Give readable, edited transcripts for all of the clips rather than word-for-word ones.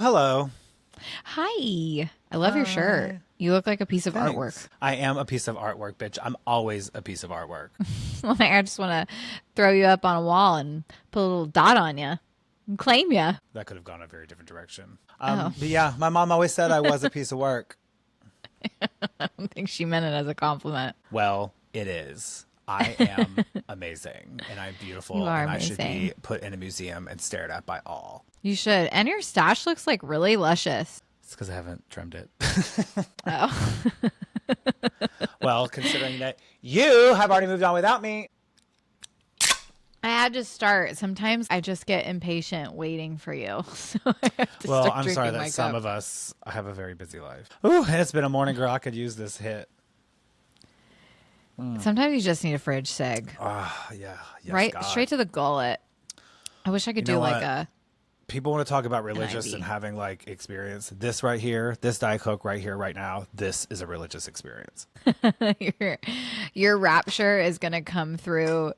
Hello. Hi. I love your shirt. Hi. You look like a piece of artwork. Thanks. I am a piece of artwork, bitch. I'm always a piece of artwork. Like, I just want to throw you up on a wall and put a little dot on you and claim you. That could have gone a very different direction. Oh. But yeah, my mom always said I was a piece of work. I don't think she meant it as a compliment. Well, it is. I am amazing and I'm beautiful You are and I should be amazing. put in a museum and stared at by all. You should. And your stash looks like really luscious. It's because I haven't trimmed it. Oh. Well, considering that you have already moved on without me. I had to start. Sometimes I just get impatient waiting for you. So I have to Well, start I'm sorry drinking my that some cup. of us have a very busy life. Ooh, and it's been a morning, girl. I could use this hit. Sometimes you just need a fridge cig. Ah, yeah. Yes, Right? God. Straight to the gullet. I wish I could You know do like what? a... People want to talk about religious IV. and having like experience. This right here, this Diet Coke right here, right now, this is a religious experience. your rapture is going to come through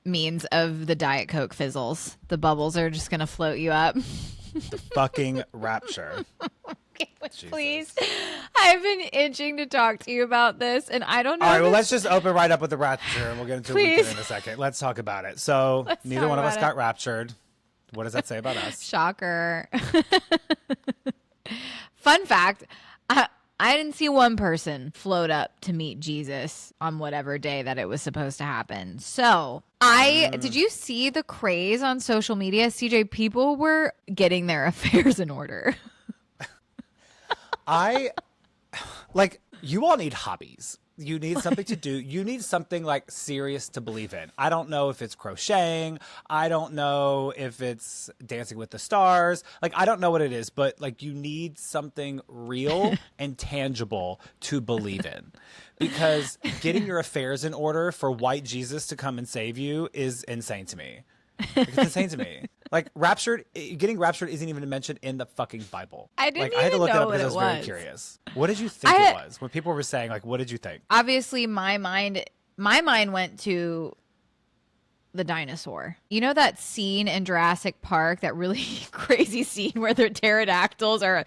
means of the Diet Coke fizzles. The bubbles are just going to float you up. The fucking rapture. Please. I've been itching to talk to you about this, and I don't know. All right, well, this- let's just open right up with the rapture and we'll get into the Please. weekend in a second. Let's talk about it. So, Let's neither talk one of us about got raptured. What does that say about us? Shocker. Fun fact. I didn't see one person float up to meet Jesus on whatever day that it was supposed to happen. So did you see the craze on social media? CJ, people were getting their affairs in order. You all need hobbies. You need something to do. You need something like serious to believe in. I don't know if it's crocheting. I don't know if it's Dancing with the Stars. Like, I don't know what it is, but like you need something real and tangible to believe in. Because getting your affairs in order for white Jesus to come and save you is insane to me. Like, it's insane to me. Like getting raptured isn't even mentioned in the fucking Bible. I didn't I had to even look it know up what because I it was very was. curious. What did you think it was? When people were saying, like, what did you think? Obviously, my mind went to the dinosaur. You know that scene in Jurassic Park, that really crazy scene where the pterodactyls are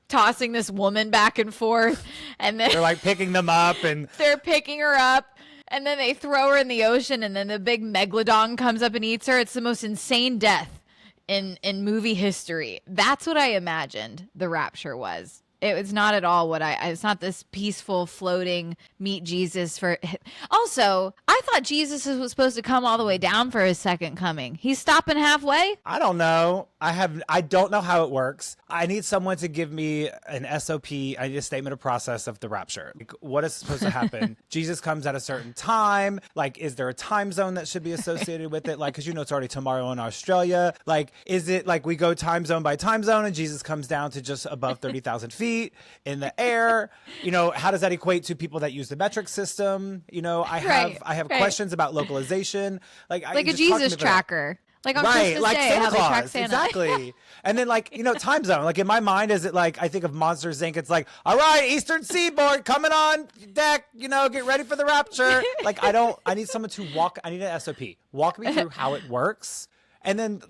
tossing this woman back and forth, and then They're like picking them up and they're picking her up, and then they throw her in the ocean, and then the big megalodon comes up and eats her. It's the most insane death in movie history. That's what I imagined the rapture was. It was not at all it's not this peaceful floating meet Jesus for. Also, I thought Jesus was supposed to come all the way down for his second coming. He's stopping halfway. I don't know. I don't know how it works. I need someone to give me an SOP. I need a statement of process of the rapture. Like, what is supposed to happen? Jesus comes at a certain time. Like, is there a time zone that should be associated with it? Like, because it's already tomorrow in Australia. Like, is it like we go time zone by time zone and Jesus comes down to just above 30,000 feet in the air? How does that equate to people that use the metric system? I have right. questions about localization. Like A Jesus tracker. Like on right, Christmas like Day, Santa how they track Claus, Santa. exactly. And then time zone. Like in my mind, is it like I think of Monsters Inc. It's like, all right, Eastern Seaboard coming on deck. Get ready for the rapture. Like I need someone to walk. I need an SOP. Walk me through how it works. And then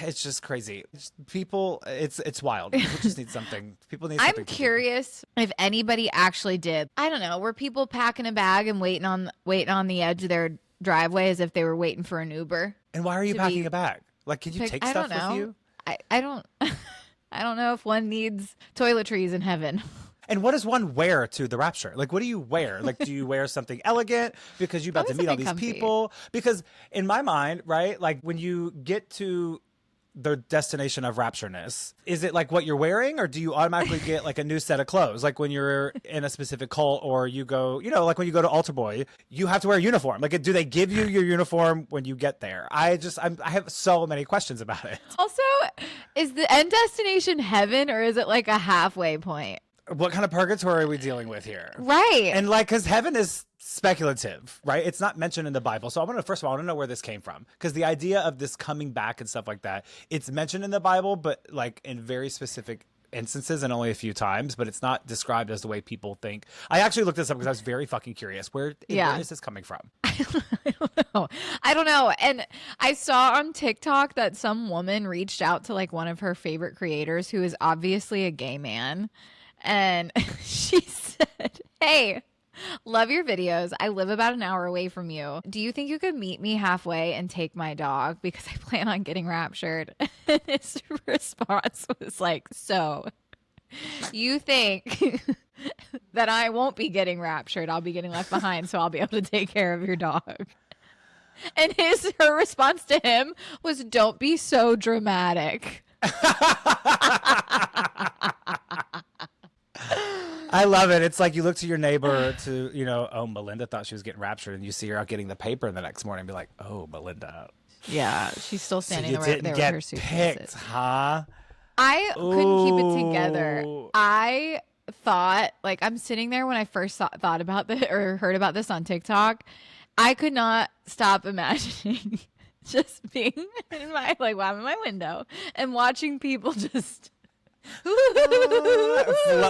it's just crazy. It's wild. People just need something. People need something. I'm curious if anybody actually did. I don't know. Were people packing a bag and waiting on the edge of their driveway as if they were waiting for an Uber? And why are you packing a bag? Like, can you take I stuff don't know. with you? I don't. I don't know if one needs toiletries in heaven. And what does one wear to the rapture? Like, what do you wear? Like, do you wear something elegant because you're about to meet all these comfy. people? Because in my mind, right, like when you get to the destination of raptureness, is it like what you're wearing, or do you automatically get like a new set of clothes? Like when you're in a specific cult, or you go, like when you go to Altar Boy, you have to wear a uniform. Like, do they give you your uniform when you get there? I have so many questions about it. Also, is the end destination heaven, or is it like a halfway point? What kind of purgatory are we dealing with here? Right. And because heaven is speculative, right? It's not mentioned in the Bible. So first of all, I want to know where this came from. Because the idea of this coming back and stuff like that, it's mentioned in the Bible, but like in very specific instances and only a few times, but it's not described as the way people think. I actually looked this up because I was very fucking curious. Where is this coming from? I don't know. And I saw on TikTok that some woman reached out to like one of her favorite creators who is obviously a gay man. And she said, "Hey, love your videos. I live about an hour away from you. Do you think you could meet me halfway and take my dog? Because I plan on getting raptured." And his response was like, "So you think that I won't be getting raptured? I'll be getting left behind, so I'll be able to take care of your dog." And her response to him was, "Don't be so dramatic." I love it. It's like you look to your neighbor to, you know, oh, Melinda thought she was getting raptured, and you see her out getting the paper the next morning and be like, oh, Melinda. Yeah, she's still standing so there with her suitcases. Picked, huh? I couldn't keep it together. I thought, like, I'm sitting there when I first thought about this or heard about this on TikTok. I could not stop imagining just being in my, like, I'm in my window and watching people just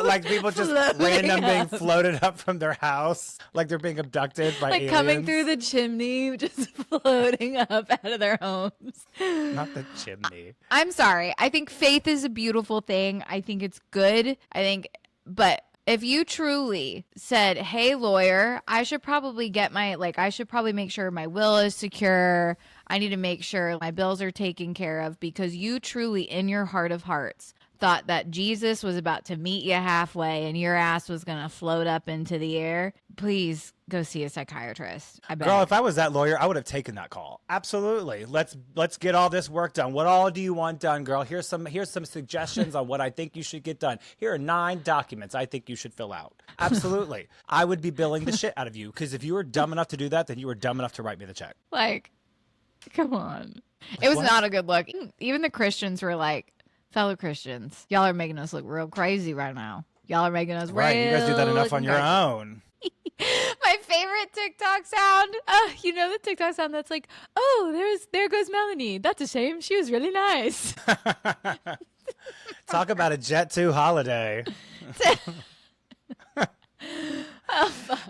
like people just random being floated up from their house, like they're being abducted by like aliens. coming through the chimney, just floating up out of their homes. Not the chimney. I'm sorry. I think faith is a beautiful thing. I think it's good. But if you truly said, "Hey, lawyer, I should probably I should probably make sure my will is secure. I need to make sure my bills are taken care of," because you truly, in your heart of hearts, thought that Jesus was about to meet you halfway and your ass was going to float up into the air, please go see a psychiatrist. I bet. Girl, if I was that lawyer, I would have taken that call. Absolutely. Let's get all this work done. What all do you want done, girl? Here's some suggestions on what I think you should get done. Here are 9 documents I think you should fill out. Absolutely. I would be billing the shit out of you, because if you were dumb enough to do that, then you were dumb enough to write me the check. Like, come on. It was not a good look. Even the Christians were like, "Fellow Christians, y'all are making us look real crazy right now. Y'all are making us right. You guys do that enough on your own." My favorite TikTok sound, you know the TikTok sound that's like, "Oh, there goes Melanie. That's a shame. She was really nice." Talk about a Jet 2 holiday.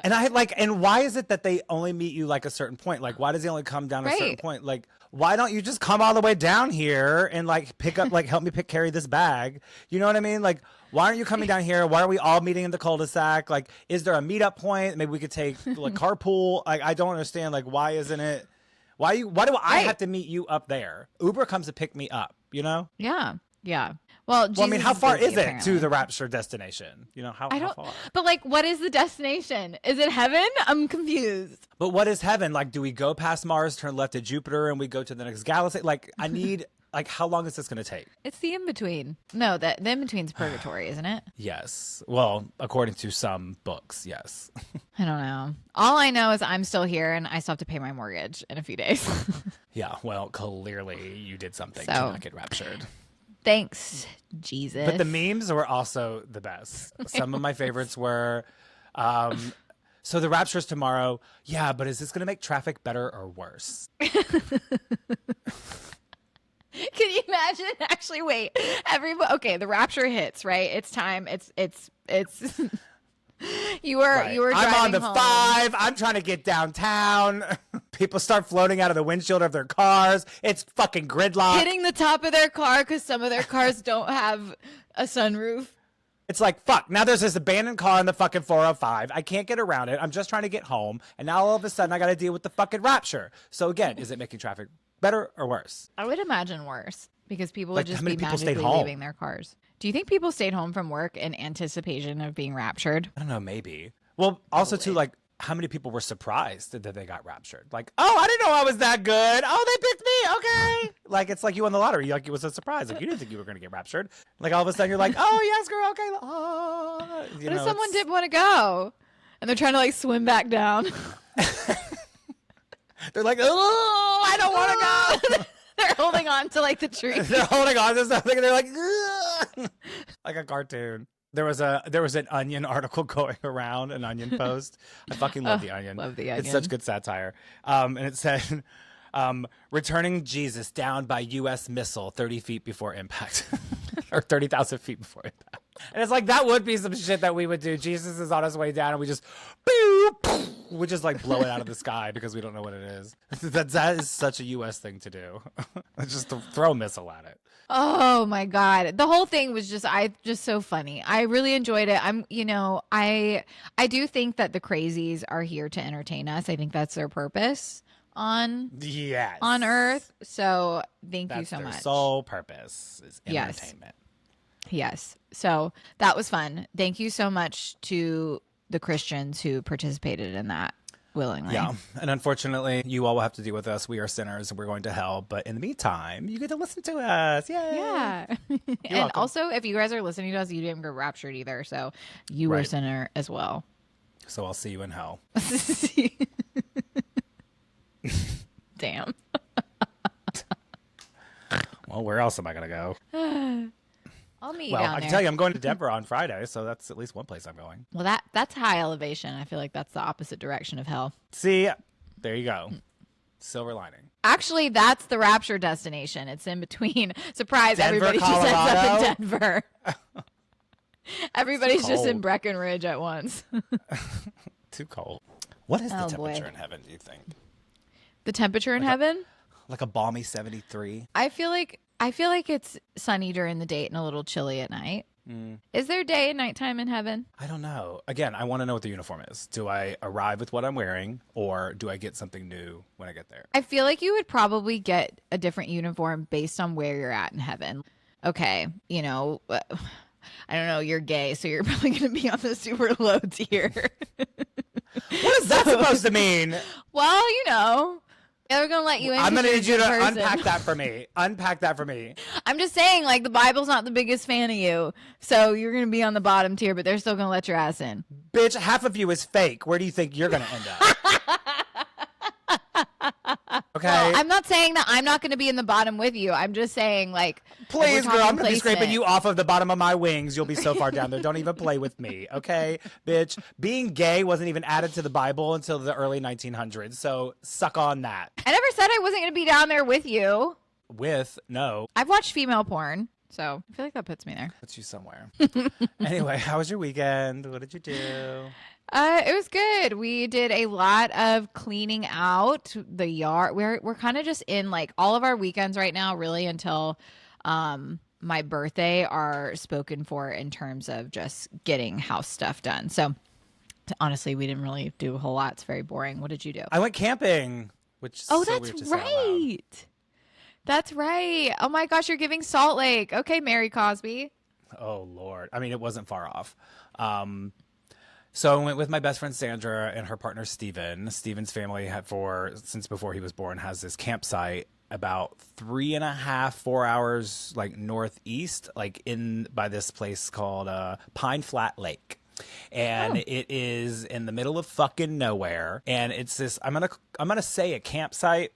And why is it that they only meet you like a certain point? Like, why does he only come down a certain point? Like, why don't you just come all the way down here and like pick up, like, help me carry this bag? You know what I mean? Like, why aren't you coming down here? Why are we all meeting in the cul-de-sac? Like, is there a meetup point? Maybe we could take like carpool. Like, I don't understand. Like, why isn't it? Why do I have to meet you up there? Uber comes to pick me up, you know? Yeah. Yeah. Well, I mean, how far is it apparently to the Rapture destination? You know, how far? But like, what is the destination? Is it heaven? I'm confused. But what is heaven? Like, do we go past Mars, turn left to Jupiter, and we go to the next galaxy? Like, I need, like, how long is this going to take? It's the in-between. No, the in-between's purgatory, isn't it? Yes. Well, according to some books, yes. I don't know. All I know is I'm still here and I still have to pay my mortgage in a few days. Yeah, well, clearly you did something to not get raptured. Thanks, Jesus. But the memes were also the best. Some of my favorites were, so the Rapture's tomorrow. Yeah, but is this going to make traffic better or worse? Can you imagine? Actually, wait. Okay, the Rapture hits, right? It's time. It's you were driving I'm on the home. 5. I'm trying to get downtown. People start floating out of the windshield of their cars. It's fucking gridlock. Hitting the top of their car because some of their cars don't have a sunroof. It's like, fuck, now there's this abandoned car in the fucking 405. I can't get around it. I'm just trying to get home. And now all of a sudden I got to deal with the fucking Rapture. So again, is it making traffic better or worse? I would imagine worse because people Like, would just how many be people stayed magically home? leaving their cars. Do you think people stayed home from work in anticipation of being raptured? I don't know, maybe. Well, also too, like, how many people were surprised that they got raptured? Like, oh, I didn't know I was that good. Oh, they picked me. Okay. Like, it's like you won the lottery. Like, it was a surprise. Like, you didn't think you were going to get raptured. Like, all of a sudden you're like, oh, yes, girl. Okay. Oh. What if someone didn't want to go and they're trying to like swim back down? They're like, oh, I don't want to go. They're holding on to like the tree. They're holding on to something and they're like, ugh. Like a cartoon. There was an Onion article going around, an Onion post. I fucking love the Onion. Love the Onion. It's such good satire. And it said, returning Jesus down by U.S. missile 30 feet before impact. or 30,000 feet before that. And it's like, that would be some shit that we would do. Jesus is on his way down and we just, we just like blow it out of the sky because we don't know what it is. That is such a U.S. thing to do. Just to throw a missile at it. Oh my God. The whole thing was just so funny. I really enjoyed it. I do think that the crazies are here to entertain us. I think that's their purpose on Earth. So thank you so much. Their sole purpose is entertainment. Yes. So that was fun. Thank you so much to the Christians who participated in that willingly. Yeah. And unfortunately, you all will have to deal with us. We are sinners and we're going to hell. But in the meantime, you get to listen to us. Yay. Yeah. And welcome. Also, if you guys are listening to us, you didn't get raptured either. So you were a sinner as well. So I'll see you in hell. Damn. Well, where else am I going to go? I'll meet you Well, down I there. can tell you I'm going to Denver on Friday, so that's at least one place I'm going. Well, that's high elevation. I feel like that's the opposite direction of hell. See, there you go. Silver lining. Actually, that's the Rapture destination. It's in between. Surprise, Denver, everybody just ends up Colorado? in Denver. Everybody's just in cold. Breckenridge at once. Too cold. What is the Oh, temperature boy. in heaven, do you think? The temperature in heaven? Like a balmy 73? I feel like it's sunny during the day and a little chilly at night. Is there day and nighttime in heaven? I don't know. Again, I want to know what the uniform is. Do I arrive with what I'm wearing, or do I get something new when I get there? I feel like you would probably get a different uniform based on where you're at in heaven. Okay, I don't know, you're gay, so you're probably going to be on the super low tier. What is that supposed to mean? Well, they're going to let you in. I'm going to need you to person. unpack that for me. Unpack that for me. I'm just saying, like, the Bible's not the biggest fan of you, so you're going to be on the bottom tier, but they're still going to let your ass in. Bitch, half of you is fake. Where do you think you're going to end up? Okay. Well, I'm not saying that I'm not going to be in the bottom with you. I'm just saying, like, Please, girl, I'm going to be placement. scraping you off of the bottom of my wings. You'll be so far down there. Don't even play with me, okay? Bitch, being gay wasn't even added to the Bible until the early 1900s, so suck on that. I never said I wasn't going to be down there with you. No. I've watched female porn, so I feel like that puts me there. Puts you somewhere. Anyway, how was your weekend? What did you do? It was good. We did a lot of cleaning out the yard. We're kind of just in, like, all of our weekends right now, really, until my birthday are spoken for in terms of just getting house stuff done. So honestly, we didn't really do a whole lot. It's very boring. What did you do? I went camping, which is so weird to that's say out loud. right. That's right. Oh my gosh, you're giving Salt Lake. Okay, Mary Cosby. Oh, Lord. I mean, it wasn't far off. So I went with my best friend Sandra and her partner Steven. Steven's family since before he was born, has this campsite about 3.5, 4 hours like northeast, like by this place called Pine Flat Lake. And it is in the middle of fucking nowhere. And it's this, I'm gonna say a campsite,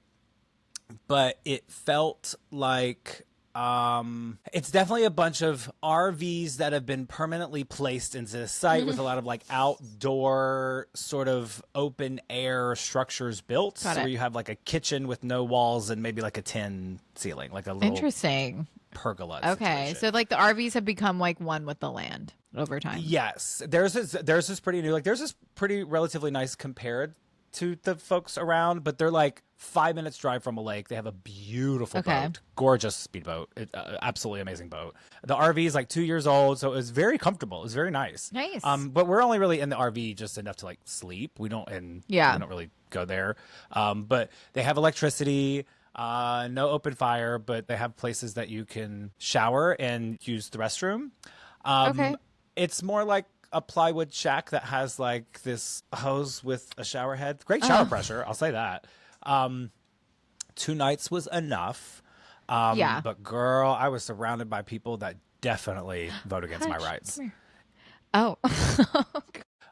but it felt like it's definitely a bunch of RVs that have been permanently placed into the site with a lot of like outdoor sort of open air structures built. Got it. Where you have like a kitchen with no walls and maybe like a tin ceiling, like a little Interesting. pergola. Okay, situation. so like the RVs have become like one with the land over time. Yes, there's this pretty new, like there's this pretty relatively nice compared to the folks around, but they're like 5 minutes drive from a lake. They have a beautiful boat, gorgeous speedboat, absolutely amazing boat. The RV is like 2 years old, so it was very comfortable. It was very nice. Nice. But we're only really in the RV just enough to like sleep. We don't really go there. But they have electricity. No open fire, but they have places that you can shower and use the restroom. Okay. It's more like a plywood shack that has like this hose with a shower head. Great shower pressure, I'll say that. 2 nights was enough. But girl, I was surrounded by people that definitely vote against my rights. Oh.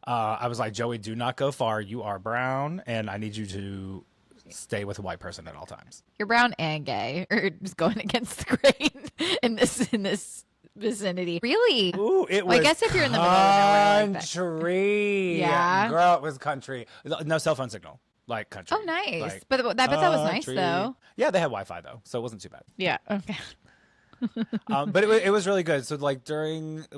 I was like, Joey, do not go far. You are brown, and I need you to stay with a white person at all times. You're brown and gay, or just going against the grain in this vicinity. Really? Ooh, it Well, was I guess if you're in the middle of nowhere like that. country. Yeah. Girl, it was country. No cell phone signal. Like country. Oh, nice. Like, but I bet that was nice, country. though. Yeah, they had Wi-Fi, though, so it wasn't too bad. Yeah. Okay. But it was really good. So like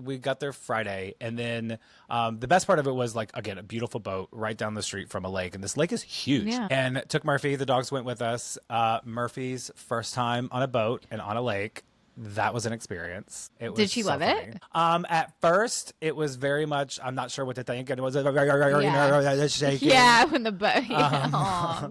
we got there Friday, and then the best part of it was like, again, a beautiful boat right down the street from a lake, and this lake is huge. Yeah. And took Murphy. The dogs went with us. Murphy's first time on a boat and on a lake. That was an experience. It was Did she love funny. it? At first, it was very much, I'm not sure what to think. It was shaking. Yeah, when the boat. Yeah.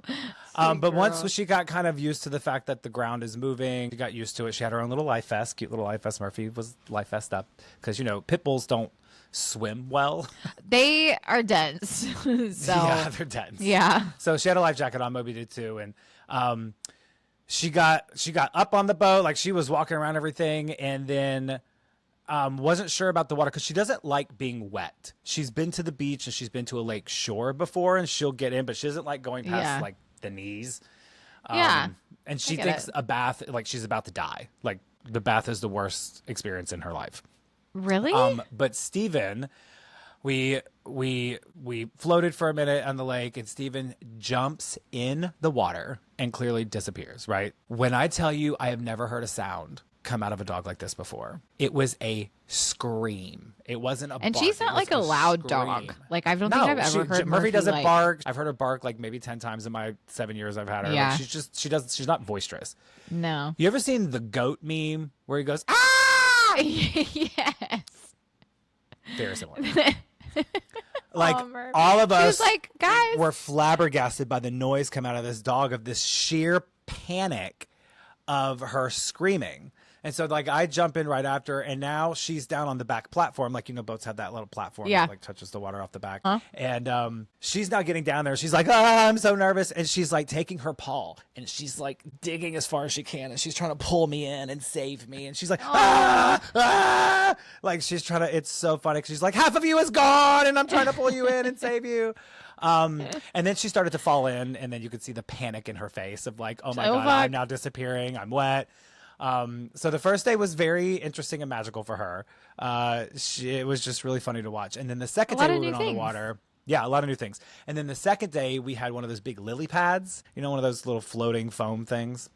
But once she got kind of used to the fact that the ground is moving, she got used to it. She had her own little life vest, cute little life vest. Murphy was life vest up because, pit bulls don't swim well. They are dense. So yeah, they're dense. Yeah. So she had a life jacket on. Moby did too. And she got up on the boat, like she was walking around everything, and then wasn't sure about the water because she doesn't like being wet. She's been to the beach and she's been to a lake shore before, and she'll get in, but she doesn't like going past like the knees. Yeah. And she thinks a bath, like she's about to die. Like the bath is the worst experience in her life. Really? But Steven, we floated for a minute on the lake, and Steven jumps in the water and clearly disappears, right? When I tell you I have never heard a sound come out of a dog like this before. It was a scream. It wasn't a and bark. She's not like a loud scream. dog. Like, I don't think I've ever heard Murphy doesn't like... bark. I've heard her bark like maybe 10 times in my 7 years I've had her. Yeah. Like, she's not boisterous. No. You ever seen the goat meme where he goes, ah? Yes. Very similar. Like Murphy. all of She us was like, guys, were flabbergasted by the noise come out of this dog, of this sheer panic of her screaming. And so like I jump in right after, and now she's down on the back platform. Like, boats have that little platform that like touches the water off the back. Huh? And she's now getting down there. She's like, I'm so nervous. And she's like taking her paw and she's like digging as far as she can. And she's trying to pull me in and save me. And she's like, ah. Like she's trying to, it's so funny. 'Cause she's like, half of you is gone and I'm trying to pull you in and save you. And then she started to fall in, and then you could see the panic in her face of like, oh my God, I'm now disappearing. I'm wet. So the first day was very interesting and magical for her. It was just really funny to watch. And then the second day we went on the water. Yeah, a lot of new things. And then the second day we had one of those big lily pads, one of those little floating foam things.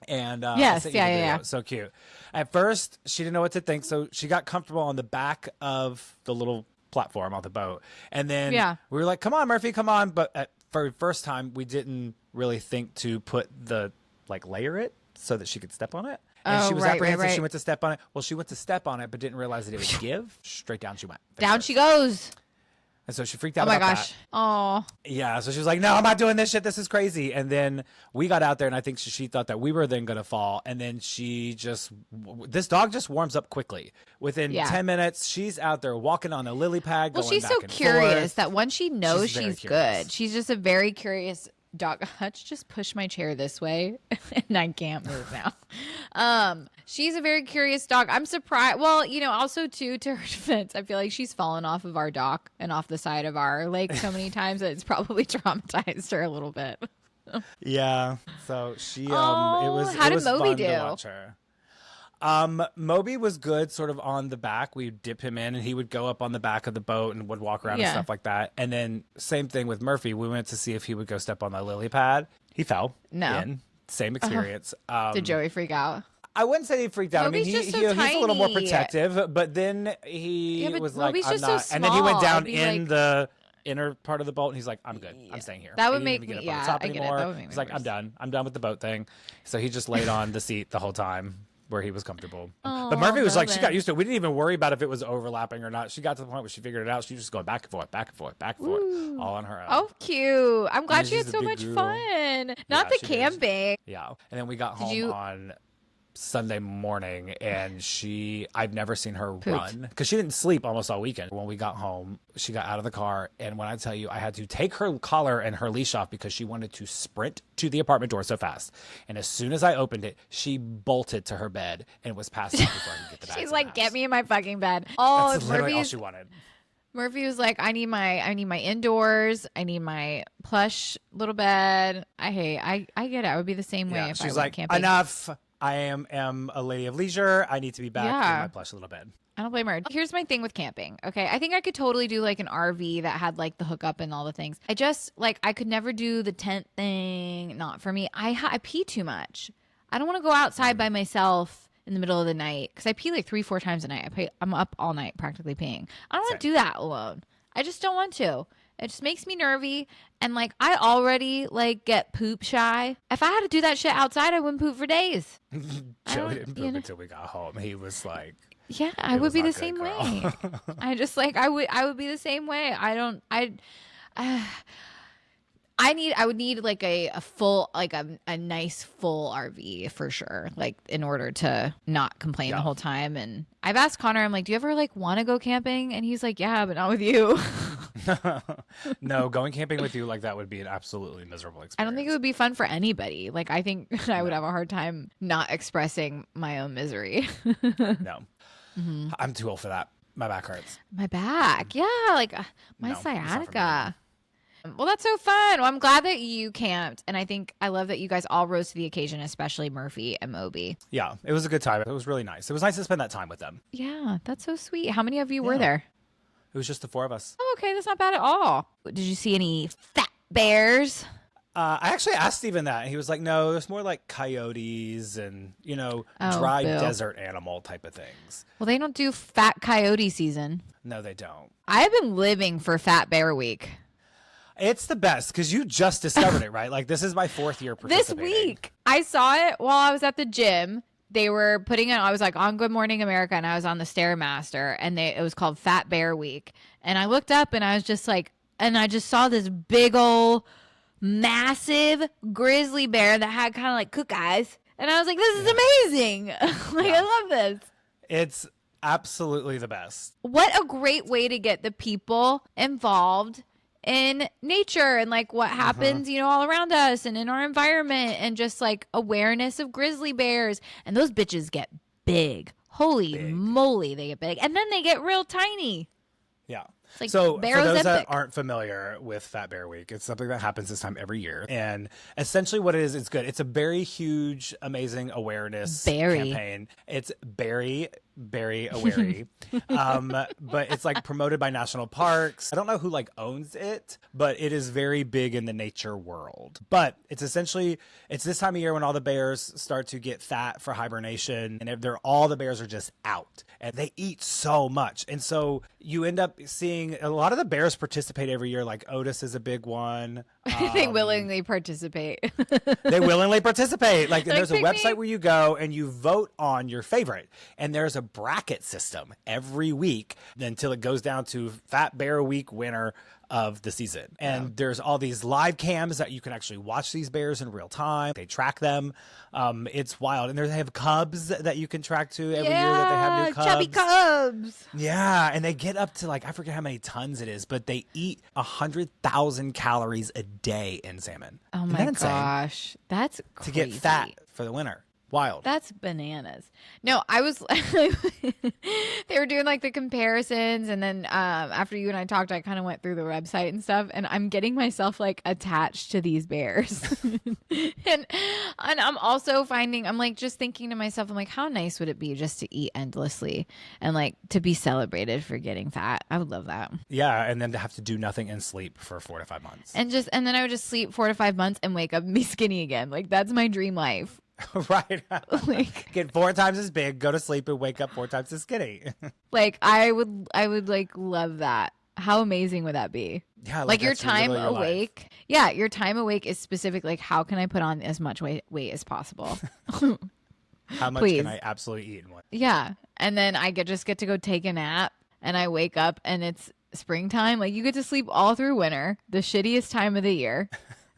And yes, yeah. So cute. At first she didn't know what to think. So she got comfortable on the back of the little platform on the boat. And then we were like, come on, Murphy, come on. But for the first time, we didn't really think to put layer it so that she could step on it. And she was apprehensive. Right. She went to step on it. Well, she went to step on it, but didn't realize that it would give. Straight down she went. Down she goes. And so she freaked out about that. Oh, my gosh. Oh. Yeah, so she was like, no, I'm not doing this shit. This is crazy. And then we got out there, and I think she thought that we were then going to fall. And then this dog just warms up quickly. Within 10 minutes, she's out there walking on a lily pad, going she's back so and curious forth. that once she knows she's curious. good, she's just a very curious dog. Hutch just pushed my chair this way and I can't move now. She's a very curious dog. I'm surprised. Well, also too, to her defense, I feel like she's fallen off of our dock and off the side of our lake so many times that it's probably traumatized her a little bit. Yeah. So she it how was did Moby fun do? to watch her. Moby was good sort of on the back. We'd dip him in and he would go up on the back of the boat and would walk around and stuff like that. And then same thing with Murphy. We went to see if he would go step on the lily pad. He fell. In. Same experience. Did Joey freak out? I wouldn't say he freaked out. Moby's I mean, just so he's a little more tiny. protective, but then he was like, Moby's I'm just not. so And then he went small. down I'd be in like- the inner part of the boat and he's like, I'm good. I'm staying here. That would He make didn't even me- get up on the yeah, top I get it. anymore. That would make me He's like, I'm nervous. done. I'm done with the boat thing. So he just laid on the seat the whole time where he was comfortable. Oh, but Murphy was like, she love got it. used to it. We didn't even worry about if it was overlapping or not. She got to the point where she figured it out. She was just going back and forth, back and forth, back and forth, all on her own. Oh, cute. I'm glad Yeah, she had she's a so big much girl. fun. Not the she did. camping. Yeah. And then we got home you- on Sunday morning and I've never seen her run because she didn't sleep almost all weekend. When we got home, she got out of the car. And when I tell you, I had to take her collar and her leash off because she wanted to sprint to the apartment door so fast. And as soon as I opened it, she bolted to her bed and was passing out before I could get the bags. She's in like, the get house. me in my fucking bed. Oh, That's literally all she wanted. Murphy was like, I need my indoors. I need my plush little bed. I get it. I would be the same way Yeah, if I she's went like, camping. enough. I am a lady of leisure. I need to be back in my plush little bed. I don't blame her. Here's my thing with camping. Okay. I think I could totally do like an RV that had like the hookup and all the things. I just I could never do the tent thing. Not for me. I pee too much. I don't want to go outside by myself in the middle of the night, because I pee like 3-4 times a night. I'm up all night practically peeing. I don't want to do that alone. I just don't want to. It just makes me nervy. And like, I already like get poop shy. If I had to do that shit outside, I wouldn't poop for days. Joe didn't poop until we got home. He was like, yeah, I would be the same way. I just like, I would be the same way. I would need like a full, like a nice full RV for sure, like in order to not complain the whole time. And I've asked Connor, I'm like, do you ever like want to go camping? And he's like, yeah, but not with you. No, going camping with you like that would be an absolutely miserable experience. I don't think it would be fun for anybody. Like, I think I would have a hard time not expressing my own misery. No, I'm too old for that. My back hurts. My back. Yeah. Like my No, it's not for me. sciatica. Well, that's so fun. Well, I'm glad that you camped. And I love that you guys all rose to the occasion, especially Murphy and Moby. Yeah, it was a good time. It was really nice. It was nice to spend that time with them. Yeah, that's so sweet. How many of you were there? It was just the 4 of us. Oh, okay. That's not bad at all. Did you see any fat bears? I actually asked Steven that, and he was like, no, there's more like coyotes and, dry boo. desert animal type of things. Well, they don't do fat coyote season. No, they don't. I've been living for Fat Bear Week. It's the best because you just discovered it, right? Like, this is my 4th year This participating. week. I saw it while I was at the gym. They were putting it, I was like on Good Morning America, and I was on the Stairmaster, and it was called Fat Bear Week. And I looked up and I was just like, and I just saw this big old massive grizzly bear that had kind of like cook eyes. And I was like, this is amazing. I love this. It's absolutely the best. What a great way to get the people involved in nature and like what happens, all around us and in our environment, and just like awareness of grizzly bears. And those bitches get big. Holy moly, they get big. And then they get real tiny. Yeah. Like so for those that Ozempic. aren't familiar with Fat Bear Week, it's something that happens this time every year. And essentially what it is, it's good. It's a very huge, amazing awareness campaign. It's very aware. But it's like promoted by national parks. I don't know who like owns it, but it is very big in the nature world. But it's essentially, it's this time of year when all the bears start to get fat for hibernation, and all the bears are just out and they eat so much. And so you end up seeing a lot of the bears participate every year. Like Otis is a big one. They willingly participate. They willingly participate. Like, and there's a pick me. website where you go and you vote on your favorite. And there's a bracket system every week until it goes down to Fat Bear Week winner of the season. And there's all these live cams that you can actually watch these bears in real time. They track them. It's wild. And they have cubs that you can track to every year that they have new cubs. Chubby cubs. Yeah, and they get up to like, I forget how many tons it is, but they eat 100,000 calories a day in salmon. Oh Isn't my that insane? gosh. That's crazy. To get fat for the winter. Wild. That's bananas. No, I was they were doing like the comparisons, and then after you and I talked, I kind of went through the website and stuff, and I'm getting myself like attached to these bears. and I'm also I'm like just thinking to myself, I'm like, how nice would it be just to eat endlessly and like to be celebrated for getting fat? I would love that. Yeah, and then to have to do nothing and sleep for 4 to 5 months. And then I would just sleep 4 to 5 months and wake up and be skinny again. Like that's my dream life. Right. Like, get 4 times as big, go to sleep, and wake up 4 times as skinny. like I would like love that. How amazing would that be? Yeah, like your that's time literally your awake. life. Yeah, your time awake is specific. Like, how can I put on as much weight as possible? How much Please. can I absolutely eat in one? Yeah, and then I just get to go take a nap, and I wake up and it's springtime. Like you get to sleep all through winter, the shittiest time of the year.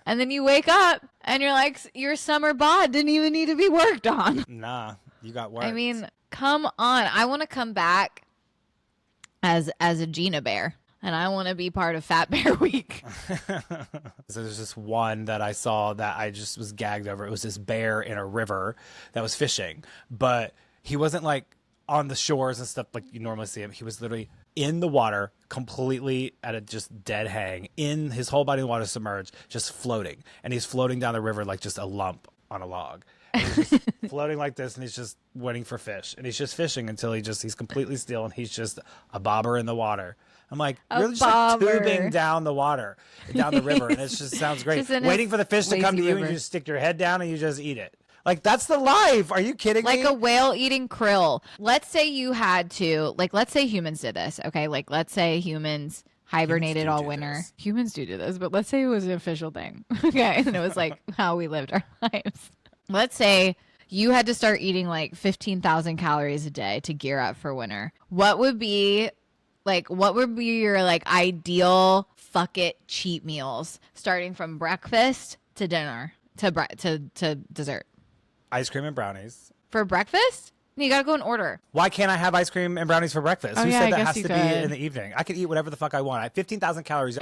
And then you wake up and you're like, your summer bod didn't even need to be worked on. Nah, you got work. I mean, come on. I want to come back as a Gina bear, and I want to be part of Fat Bear Week. So there's this one that I saw that I just was gagged over. It was this bear in a river that was fishing, but he wasn't like on the shores and stuff like you normally see him. He was literally in the water, completely at a just dead hang, in his whole body in the water submerged, just floating. And he's floating down the river like just a lump on a log. And he's just floating like this, and he's just waiting for fish. And he's just fishing until he's completely still, and he's just a bobber in the water. I'm like, you're just like tubing down the water, down the river, and it just sounds great. Waiting for the fish to come to you, and you just stick your head down and you just eat it. Like, that's the life. Are you kidding Like me? a whale eating krill. Let's say you had to, like, let's say humans did this, okay? Like, let's say humans hibernated all winter. this. Humans do this, but let's say it was an official thing, okay? And it was like how we lived our lives. Let's say you had to start eating like 15,000 calories a day to gear up for winter. What would be your like ideal fuck it cheat meals starting from breakfast to dinner to dessert? Ice cream and brownies. For breakfast? You gotta go in order. Why can't I have ice cream and brownies for breakfast? Oh, Who yeah, said I that guess has you to be could. in the evening? I could eat whatever the fuck I want. I have 15,000 calories.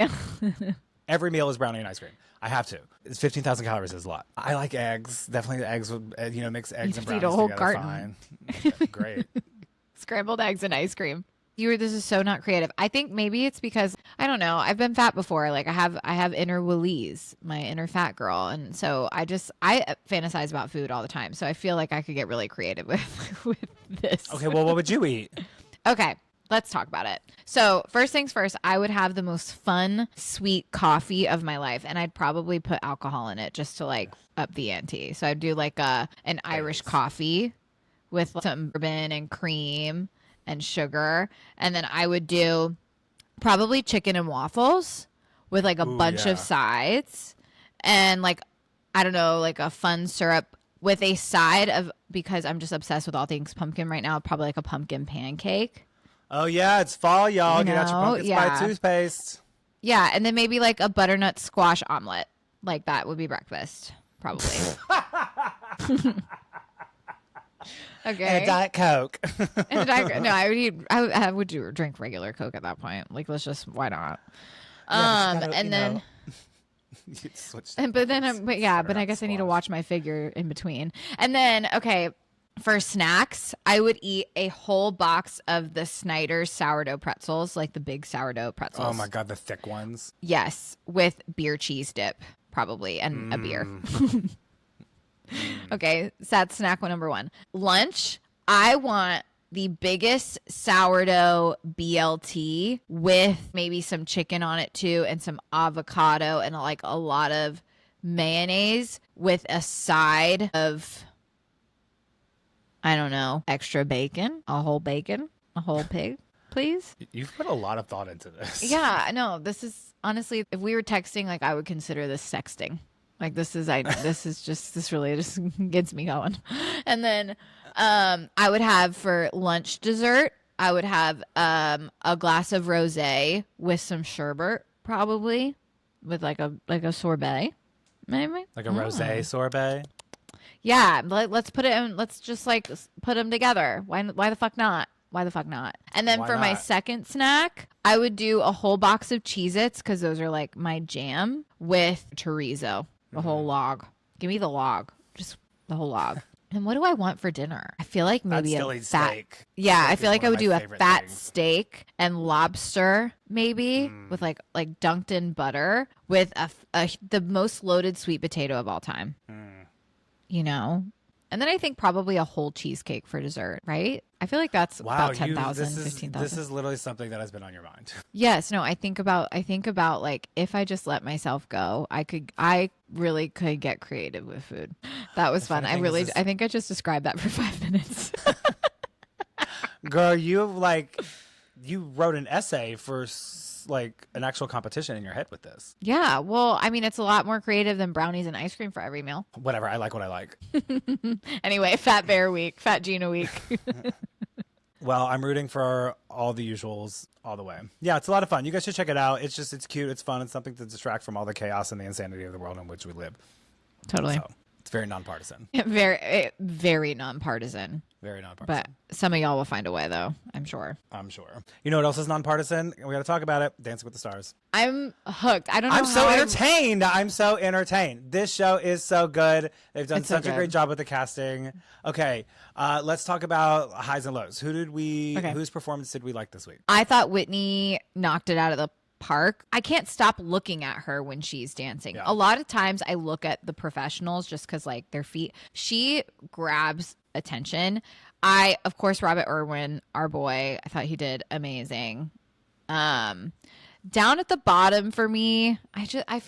Every meal is brownie and ice cream. I have to. It's 15,000 calories is a lot. I like eggs. Definitely the eggs would, mix eggs and You'd brownies eat a whole together. carton. Fine. Great. Scrambled eggs and ice cream. This is so not creative. I think maybe it's because I don't know. I've been fat before. Like I have inner Willy's, my inner fat girl, and so I fantasize about food all the time. So I feel like I could get really creative with this. Okay, well, what would you eat? Okay, let's talk about it. So first things first, I would have the most fun, sweet coffee of my life, and I'd probably put alcohol in it just to like up the ante. So I'd do like an Irish coffee with some bourbon and cream and sugar, and then I would do probably chicken and waffles with like a bunch of sides, and like I don't know, like a fun syrup with a side of, because I'm just obsessed with all things pumpkin right now, probably like a pumpkin pancake. Oh, yeah, it's fall, y'all. You Get out your know, pumpkin spice toothpaste. Yeah, and then maybe like a butternut squash omelet. Like that would be breakfast, probably. Okay. And a Diet Coke. No, I would drink regular Coke at that point. Like, let's just, why not? And then I guess I need to watch my figure in between. And then, okay, for snacks, I would eat a whole box of the Snyder's sourdough pretzels, like the big sourdough pretzels. Oh my God, the thick ones. Yes, with beer cheese dip, probably, and a beer. Okay, so that's snack number one. Lunch, I want the biggest sourdough BLT with maybe some chicken on it too, and some avocado and like a lot of mayonnaise with a side of, I don't know, extra bacon, a whole pig, please. You've put a lot of thought into this. Yeah, no, this is honestly, if we were texting, like I would consider this sexting. Like this really just gets me going. And then I would have for lunch dessert, I would have a glass of rosé with some sherbet, probably with like a sorbet, maybe. Like a rosé sorbet. Yeah, let's put it in. Let's just like put them together. Why the fuck not? Why the fuck not? And then for my second snack, I would do a whole box of Cheez-Its because those are like my jam with chorizo. The whole log. Give me the log. Just the whole log. And what do I want for dinner? I feel like maybe a fat steak. Yeah, I feel like I would do a fat things. steak and lobster maybe with like dunked in butter with the most loaded sweet potato of all time. You know? And then I think probably a whole cheesecake for dessert, right? I feel like that's about 10,000, 15,000. This is literally something that has been on your mind. Yes, no, I think about like if I just let myself go, I really could get creative with food. That was fun. I think I just described that for 5 minutes. Girl, you wrote an essay for like an actual competition in your head with this. Yeah, well, I mean, it's a lot more creative than brownies and ice cream for every meal. Whatever, I like what I like. Anyway, Fat Bear Week, Fat Gina Week. Well, I'm rooting for all the usuals all the way. Yeah, it's a lot of fun. You guys should check it out. It's cute. It's fun. It's something to distract from all the chaos and the insanity of the world in which we live. Totally. So, it's very nonpartisan. Very, very nonpartisan. Very nonpartisan. But some of y'all will find a way, though, I'm sure. I'm sure. You know what else is nonpartisan? We got to talk about it. Dancing with the Stars. I'm hooked. I don't know. I'm so entertained. I'm so entertained. This show is so good. They've done such a great job with the casting. Okay, let's talk about highs and lows. Whose performance did we like this week? I thought Whitney knocked it out of the park. I can't stop looking at her when she's dancing. Yeah. A lot of times I look at the professionals just because like their feet. She grabs attention. Of course, Robert Irwin, our boy, I thought he did amazing. Down at the bottom for me, I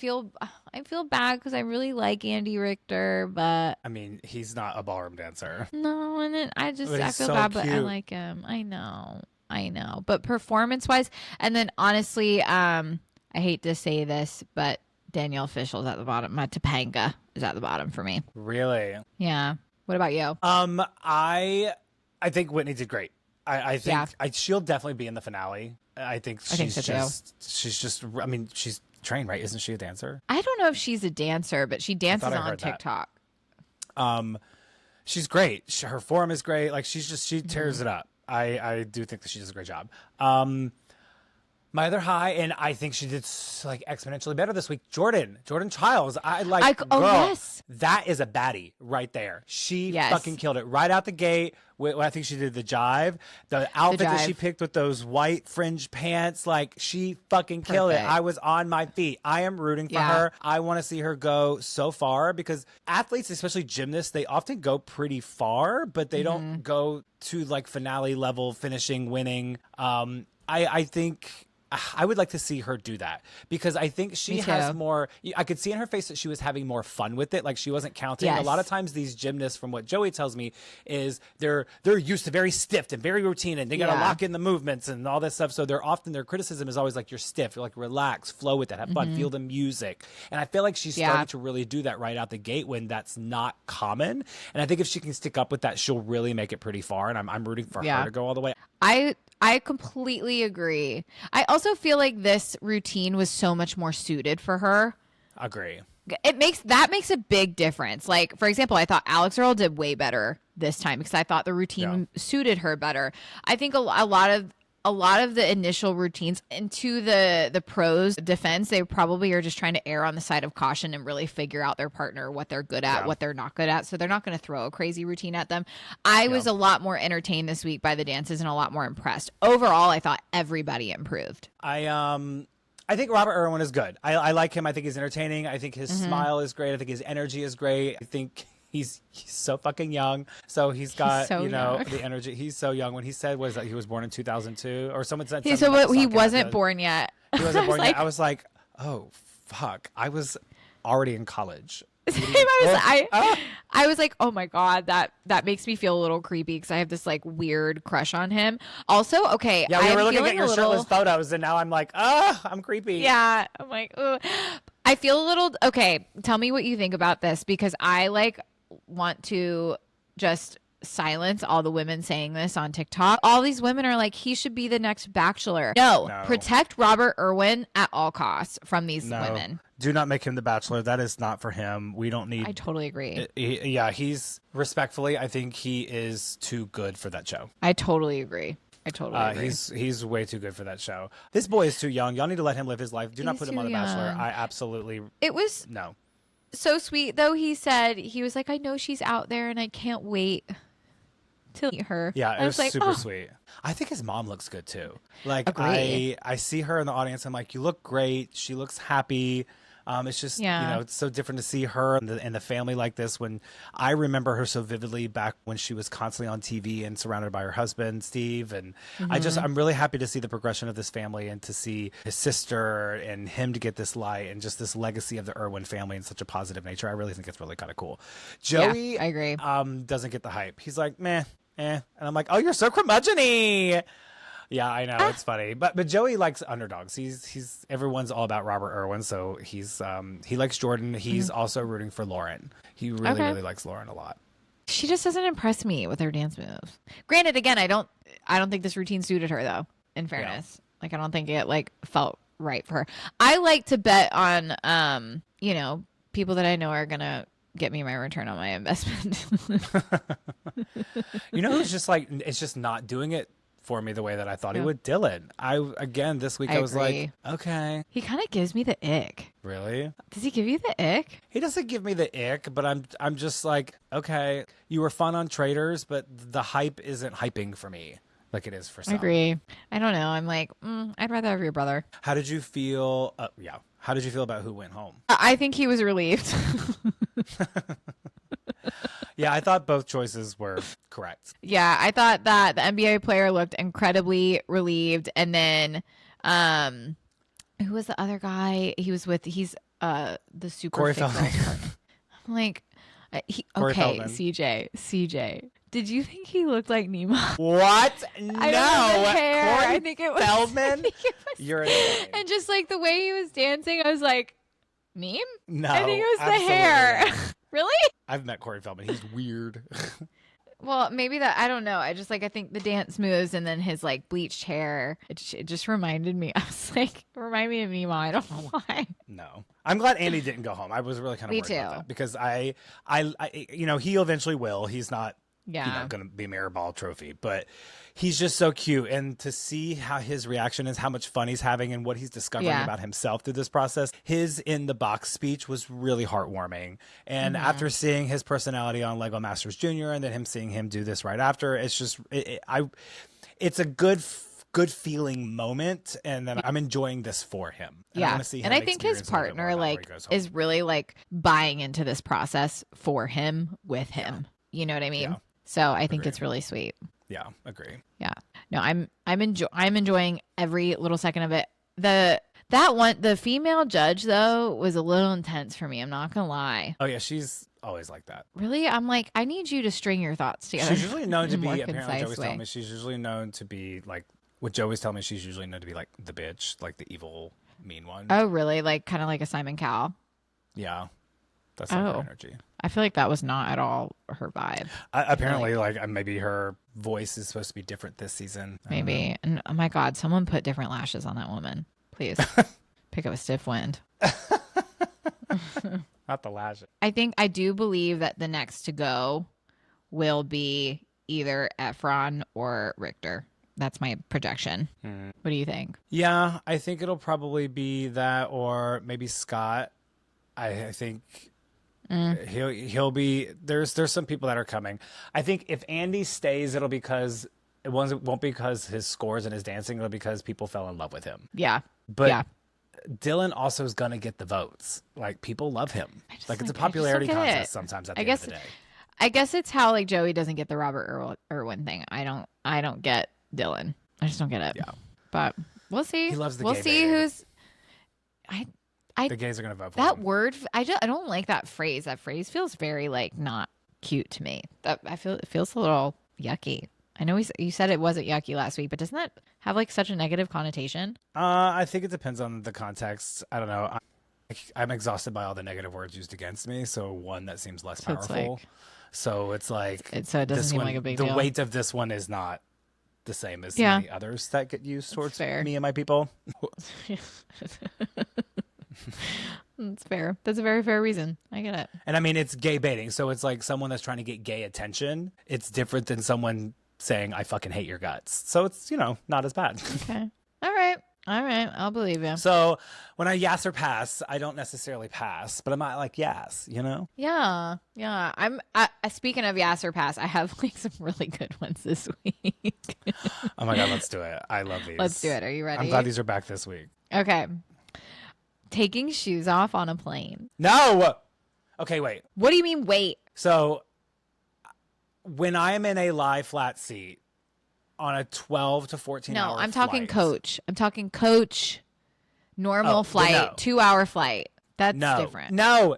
I feel bad because I really like Andy Richter, but I mean, he's not a ballroom dancer. no, and I But I he's feel so bad, but I cute. like him. I know. But performance wise, and then honestly, I hate to say this, but Danielle Fishel's at the bottom. My Topanga is at the bottom for me. Really? Yeah. What about you? I think Whitney did great. I think Yeah. she'll definitely be in the finale. I think I think so too. she's just. I mean, she's trained, right? Isn't she a dancer? I don't know if she's a dancer, but she dances I on heard that. TikTok. She's great. Her form is great. Like she Mm-hmm. tears it up. I do think that she does a great job. My other high, and I think she did like exponentially better this week. Jordan Childs. I like. Oh, girl, yes. that is a baddie right there. She Yes. fucking killed it right out the gate. I think she did the jive, the outfit that she jive. picked with those white fringe pants. Like she fucking killed it. Perfect. I was on my feet. I am rooting for Yeah. her. I want to see her go so far because athletes, especially gymnasts, they often go pretty far, but they don't go to like finale level, finishing, winning. I think I would like to see her do that because I think she Me has too. more. I could see in her face that she was having more fun with it. Like she wasn't counting. A lot of Yes. times these gymnasts, from what Joey tells me, is they're used to very stiff and very routine, and they got to Yeah. lock in the movements and all this stuff. So they're often their criticism is always like you're stiff. You're like relax, flow with it, have fun, feel the music. And I feel like she's Yeah. starting to really do that right out the gate when that's not common. And I think if she can stick up with that, she'll really make it pretty far. And I'm rooting for Yeah. her to go all the way. I completely agree. I also feel like this routine was so much more suited for her. Agree. It makes a big difference. Like, for example, I thought Alex Earl did way better this time because I thought the routine suited her better. I think a lot of the initial routines, into the pros' defense, they probably are just trying to err on the side of caution and really figure out their partner, what they're good at, what they're not good at. So they're not going to throw a crazy routine at them. I was a lot more entertained this week by the dances and a lot more impressed. Overall, I thought everybody improved. I think Robert Irwin is good. I like him. I think he's entertaining. I think his smile is great. I think his energy is great. I think he's so fucking young. So he's got, so young. the energy. He's so young. When he said was that he was born in 2002 or someone said He something said about he Sokka, wasn't born yet. He wasn't born like, yet. I was like, oh, fuck. I was already in college. I was like, oh my God, that makes me feel a little creepy because I have this like weird crush on him. Also, okay, Yeah, we I'm were looking at feeling your a little, shirtless photos, and now I'm like, I'm creepy. yeah, I'm like, ugh. I feel a little, okay, tell me what you think about this because I like want to just silence all the women saying this on TikTok. All these women are like, he should be the next Bachelor. No. Protect Robert Irwin at all costs from these women. Do not make him the Bachelor. That is not for him. We don't need. I totally agree. He's respectfully. I think he is too good for that show. I totally agree. Agree. He's way too good for that show. This boy is too young. Y'all need to let him live his life. Do not He's put him on too the Bachelor. young. I absolutely It was no. so sweet though. He said, he was like, I know she's out there and I can't wait to meet her. Yeah, I it was like, super oh. sweet. I think his mom looks good too. Like Agree. I see her in the audience. I'm like, you look great. She looks happy. It's just, it's so different to see her and the family like this when I remember her so vividly back when she was constantly on TV and surrounded by her husband, Steve. And I'm really happy to see the progression of this family and to see his sister and him to get this light and just this legacy of the Irwin family in such a positive nature. I really think it's really kind of cool. Joey, I agree. Doesn't get the hype. He's like, meh, and I'm like, oh, you're so curmudgeon-y. Yeah, I know. It's funny. But Joey likes underdogs. He's everyone's all about Robert Irwin, so he likes Jordan. He's also rooting for Lauren. He really likes Lauren a lot. She just doesn't impress me with her dance moves. Granted, again, I don't think this routine suited her though, in fairness. Like I don't think it like felt right for her. I like to bet on people that I know are gonna get me my return on my investment. Who's just like it's just not doing it for me the way that I thought he would. Dylan. This week I was agree. like, okay. He kind of gives me the ick. Really? Does he give you the ick? He doesn't give me the ick, but I'm just like, okay, you were fun on Traders, but the hype isn't hyping for me like it is for some. I agree. I don't know. I'm like, I'd rather have your brother. How did you feel? How did you feel about who went home? I think he was relieved. Yeah, I thought both choices were correct. Yeah, I thought that the NBA player looked incredibly relieved. And then Who was the other guy he was with? He's the super Corey fit Feldman. girl's partner. I'm like, Corey okay, Feldman. CJ. Did you think he looked like Nemo? What? No. I don't know, the hair. Corey I think it was Feldman? I think it was- You're insane. And just like the way he was dancing, I was like, Meme? No. I think it was the absolutely hair. not. Really? I've met Corey Feldman. He's weird. Well, maybe that, I don't know. I think the dance moves and then his like bleached hair, it just reminded me. I was like, remind me of Nemo. I don't know why. No. I'm glad Andy didn't go home. I was really kind of Me worried about too. that because I he eventually will. He's not Yeah. going to be Mirror Ball trophy, but he's just so cute. And to see how his reaction is, how much fun he's having and what he's discovering about himself through this process. His in the box speech was really heartwarming. And after seeing his personality on Lego Masters Jr. and then seeing him do this right after, it's just, it's a good feeling moment. And then I'm enjoying this for him. And I want to see him And I think his experience a little bit more partner about where like he goes home. is really like buying into this process for him with him. You know what I mean? Yeah. So I think Agree. it's really sweet. Yeah, agree. Yeah. No, I'm enjoying every little second of it. The female judge though was a little intense for me. I'm not gonna lie. Oh yeah, she's always like that. Really, I'm like, I need you to string your thoughts together. She's usually known to in a more be, apparently concise Joey's way. telling me, she's usually known to be like, what Joey's telling me, she's usually known to be like the bitch, like the evil, mean one. Oh, really? Like kind of like a Simon Cowell. Yeah. That's like her Oh. energy. I feel like that was not at all her vibe. Apparently, like maybe her voice is supposed to be different this season. I don't know. Maybe. And oh my God, someone put different lashes on that woman. Please pick up a stiff wind. Not the lash. I do believe that the next to go will be either Efron or Richter. That's my projection. What do you think? Yeah, I think it'll probably be that or maybe Scott. I think he'll be there's some people that are coming. I think if Andy stays, it'll because it won't be because his scores and his dancing, it'll because people fell in love with him. Yeah. But yeah. Dylan also is gonna get the votes. Like people love him. Like it's a I just popularity don't get contest it. sometimes at I the end guess of the day. I guess it's how like Joey doesn't get the Robert Irwin thing. I don't get Dylan. I just don't get it. Yeah. But we'll see. He loves the We'll gay see baiting. who's The gays are gonna vote for that him. word. I don't like that phrase. That phrase feels very like not cute to me. That it feels a little yucky. I know you said it wasn't yucky last week, but doesn't that have like such a negative connotation? I think it depends on the context. I don't know. I'm exhausted by all the negative words used against me. So one that seems less So it's powerful. like- so it's like So it doesn't this seem one, like a big the deal. weight of this one is not the same as Yeah. many others that get used towards fair. me and my people. That's fair. That's a very fair reason. I get it. And I mean, it's gay baiting. So it's like someone that's trying to get gay attention. It's different than someone saying, I fucking hate your guts. So it's, not as bad. Okay. All right. I'll believe you. So when I yes or pass, I don't necessarily pass, but I'm not like yes, Yeah. I'm speaking of Yasser Pass, I have like some really good ones this week. Oh my God, let's do it. I love these. Let's do it. Are you ready? I'm glad these are back this week. Okay. Taking shoes off on a plane. No. Okay, wait. What do you mean wait? So when I'm in a lie flat seat on a 12 to 14 No, hour I'm talking flight, coach. I'm talking coach. Normal Oh, flight, no. 2-hour flight. That's different. No.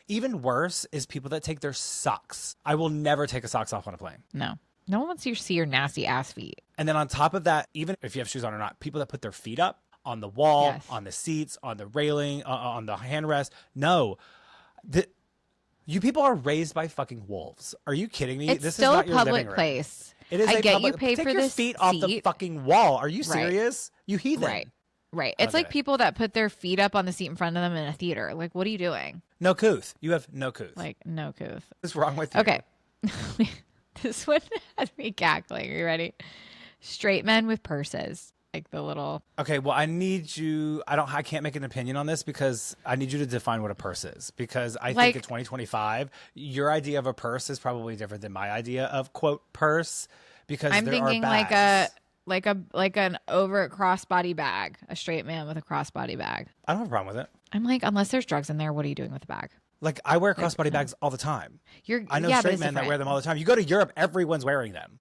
Even worse is people that take their socks. I will never take a socks off on a plane. No one wants to see your nasty ass feet. And then on top of that, even if you have shoes on or not, people that put their feet up on the wall, Yes. on the seats, on the railing, on the handrest. No. You people are raised by fucking wolves. Are you kidding me? It's this still is a not your living public room. place. It is I a get public, you pay take for your this feet off the seat. fucking wall. Are you Right. serious? You heathen. Right. It's like Okay. people that put their feet up on the seat in front of them in a theater. Like, what are you doing? No couth. You have no couth. Like, no couth. What's wrong with you? Okay. This one had me cackling. Are you ready? Straight men with purses. Like the little. Okay, well, I need you. I can't make an opinion on this because I need you to define what a purse is. Because I Like- think in 2025, your idea of a purse is probably different than my idea of quote purse. Because I'm there thinking are like bags. like an over crossbody bag. A straight man with a crossbody bag. I don't have a problem with it. I'm like, unless there's drugs in there, what are you doing with the bag? Like, I wear crossbody bags all the time. I know but straight it's men that wear different. them all the time. You go to Europe, everyone's wearing them.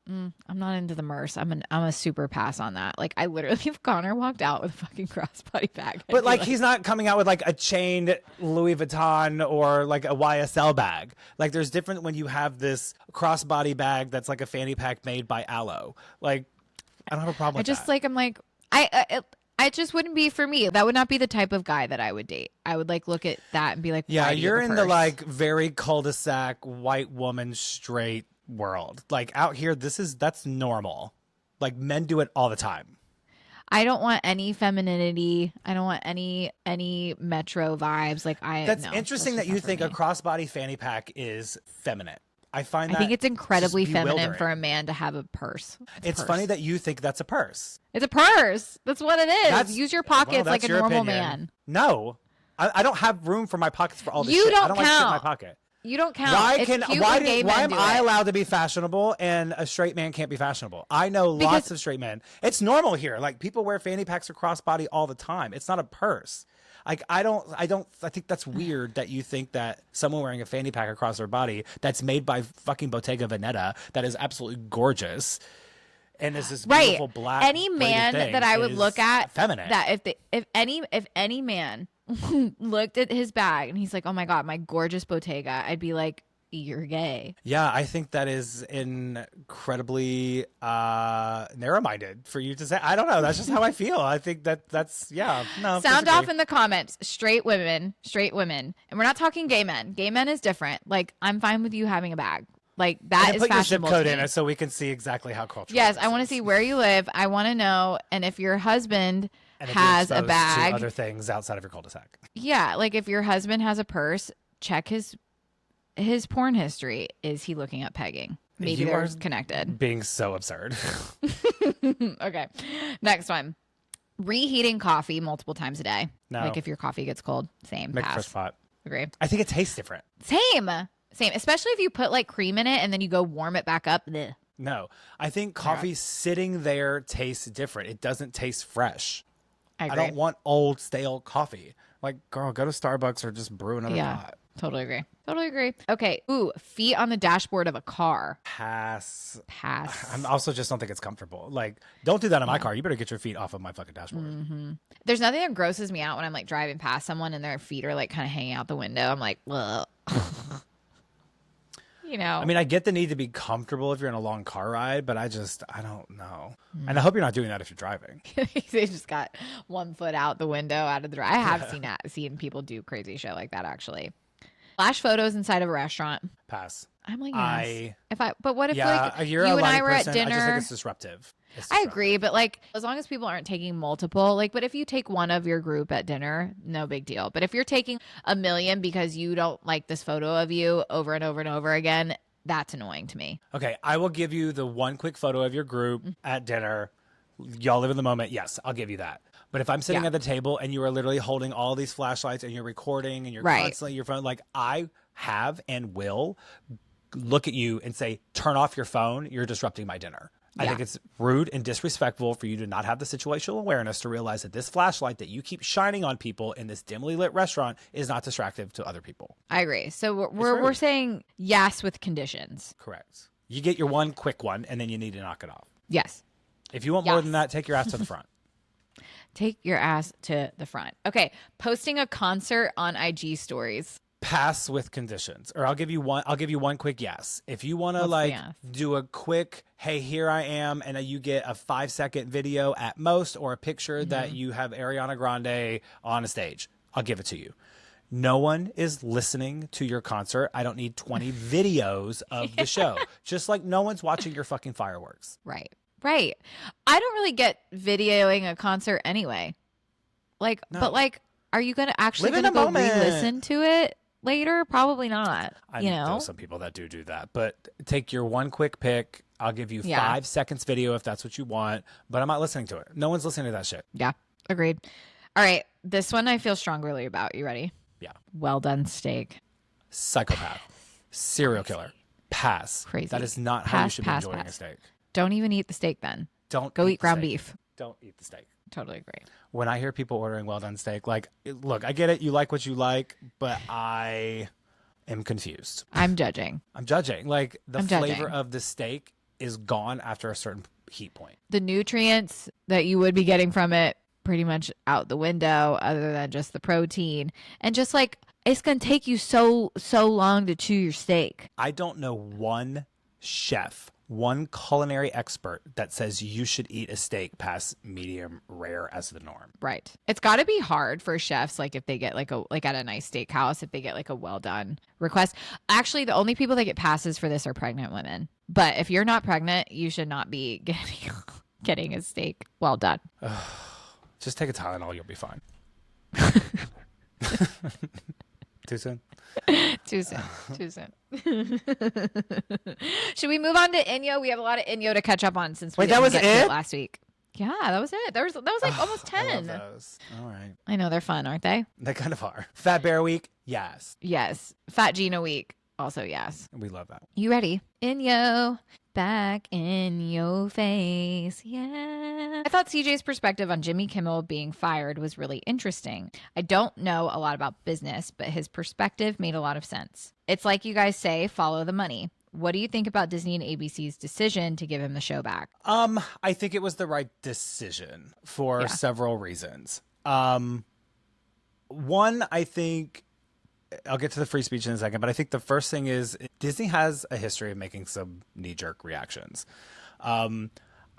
I'm not into the merce. I'm a super pass on that. Like I literally, if Connor walked out with a fucking crossbody bag, I'd But be like, he's not coming out with like a chained Louis Vuitton or like a YSL bag. Like, there's different when you have this crossbody bag that's like a fanny pack made by Aloe. Like, I don't have a problem I with just that. like I'm like I just wouldn't be for me. That would not be the type of guy that I would date. I would like look at that and be like, Yeah, why do you you're have a in the purse? like very cul-de-sac white woman straight world. Like, out here, that's normal. Like, men do it all the time. I don't want any femininity. I don't want any metro vibes. Like That's no, interesting that's that just you not for think a me. crossbody fanny pack is feminine. I find I that think it's incredibly just feminine bewildering. for a man to have a purse. It's Purse. funny that you think that's a purse. It's a purse. That's what it is. Use your well, pockets like that's a your normal opinion. man. No, I don't have room for my pockets for all this You shit. don't I don't like shit in my count. pocket. You don't count. Why It's can cute why when gay why men am do I it. allowed to be fashionable and a straight man can't be fashionable? I know lots of straight men. It's normal here. Like, people wear fanny packs or crossbody all the time. It's not a purse. Like, I think that's weird that you think that someone wearing a fanny pack across their body that's made by fucking Bottega Veneta that is absolutely gorgeous and is this Right. beautiful black Any braided man thing that I would is look at feminine. that if any man looked at his bag and he's like, "Oh my god, my gorgeous Bottega," I'd be like, "You're gay." Yeah, I think that is incredibly narrow-minded for you to say. I don't know. That's just how I feel. I think that's yeah. No, Sound disagree. off in the comments. Straight women, and we're not talking gay men. Gay men is different. Like I'm fine with you having a bag. Like that And is put your zip fashionable. code to in me. it so we can see exactly how cultural. Yes, this I want to is. see where you live. I want to know, and if your husband And if you're has a exposed to bag, other things outside of your cul-de-sac. yeah, like if your husband has a purse, check his porn history. Is he looking at pegging? Maybe You they're are connected. Being so absurd. Okay, next one. Reheating coffee multiple times a day. No. Like if your coffee gets cold, same. Make a Pass. fresh pot. Agree. I think it tastes different. Same. Especially if you put like cream in it and then you go warm it back up. Bleh. No, I think coffee sitting there tastes different. It doesn't taste fresh. I I agree. don't want old, stale coffee. Like, girl, go to Starbucks or just brew another pot. Totally agree. Totally agree. Okay. Ooh, feet on the dashboard of a car. Pass. Pass. I also just don't think it's comfortable. Like, don't do that in my car. You better get your feet off of my fucking dashboard. There's nothing that grosses me out when I'm like driving past someone and their feet are like kind of hanging out the window. I'm like, ugh. You know. I mean, I get the need to be comfortable if you're in a long car ride, but I don't know. And I hope you're not doing that if you're driving. they just got one foot out the window out of the drive. I have seen people do crazy shit like that actually. Flash photos inside of a restaurant. Pass. I'm like, yes. But what if Yeah, like you're you a and I lighting were at person. I just dinner? think it's disruptive. It's I disruptive. agree, but like as long as people aren't taking multiple, like, but if you take one of your group at dinner, no big deal. But if you're taking a million because you don't like this photo of you over and over and over again, that's annoying to me. Okay, I will give you the one quick photo of your group at dinner. Y'all live in the moment. Yes, I'll give you that. But if I'm sitting Yeah. at the table and you are literally holding all these flashlights and you're recording and you're Right. constantly your phone, like I have and will look at you and say, turn off your phone. You're disrupting my dinner. I Yeah. think it's rude and disrespectful for you to not have the situational awareness to realize that this flashlight that you keep shining on people in this dimly lit restaurant is not distractive to other people. I agree. So we're rude. saying yes with conditions. Correct. You get your one quick one and then you need to knock it off. Yes. If you want more Yes. than that, take your ass to the front. Take your ass to the front. Okay. Posting a concert on IG stories. Pass with conditions, or I'll give you one quick yes. If you want to What's the like yes? do a quick, hey, here I am, and you get a 5-second video at most, or a picture that you have Ariana Grande on a stage, I'll give it to you. No one is listening to your concert. I don't need 20 videos of the show. Just like no one's watching your fucking fireworks. Right. Right. I don't really get videoing a concert anyway. Like, No. but like, are you gonna actually Live in gonna the go moment. re-listen to it later? Probably not. I you know know. some people that do that, but take your one quick pick. I'll give you Yeah. 5 seconds video if that's what you want, but I'm not listening to it. No one's listening to that shit. Yeah. Agreed. All right. This one I feel strongly about. You ready? Yeah. Well done steak. Psychopath. Serial killer. Pass. Crazy. That is not how you Pass, should pass, be enjoying pass. a steak. Don't even eat the steak then. Don't Go eat the ground steak. beef. Don't eat the steak. Totally agree. When I hear people ordering well done steak, like, look, I get it. You like what you like, but I am confused. I'm judging. I'm judging. Like the I'm flavor judging. of the steak is gone after a certain heat point. The nutrients that you would be getting from it pretty much out the window, other than just the protein. And just like, it's going to take you so long to chew your steak. I don't know one chef, one culinary expert that says you should eat a steak past medium rare as the norm. Right. It's got to be hard for chefs, like if they get like at a nice steakhouse, if they get like a well done request. Actually, the only people that get passes for this are pregnant women. But if you're not pregnant, you should not be getting a steak well done. Just take a Tylenol, you'll be fine. Too soon? Too soon. Too soon. Should we move on to Inyo? We have a lot of Inyo to catch up on since we didn't get to it last week. Yeah, that was it. That was like almost 10. I love those. All right. I know, they're fun, aren't they? They kind of are. Fat Bear Week, yes. Yes. Fat Gina Week, also yes. We love that. You ready? Inyo, back in your face. Yeah. I thought CJ's perspective on Jimmy Kimmel being fired was really interesting. I don't know a lot about business, but his perspective made a lot of sense. It's like you guys say, follow the money. What do you think about Disney and ABC's decision to give him the show back? I think it was the right decision for several reasons. One, I think I'll get to the free speech in a second, but I think the first thing is Disney has a history of making some knee-jerk reactions.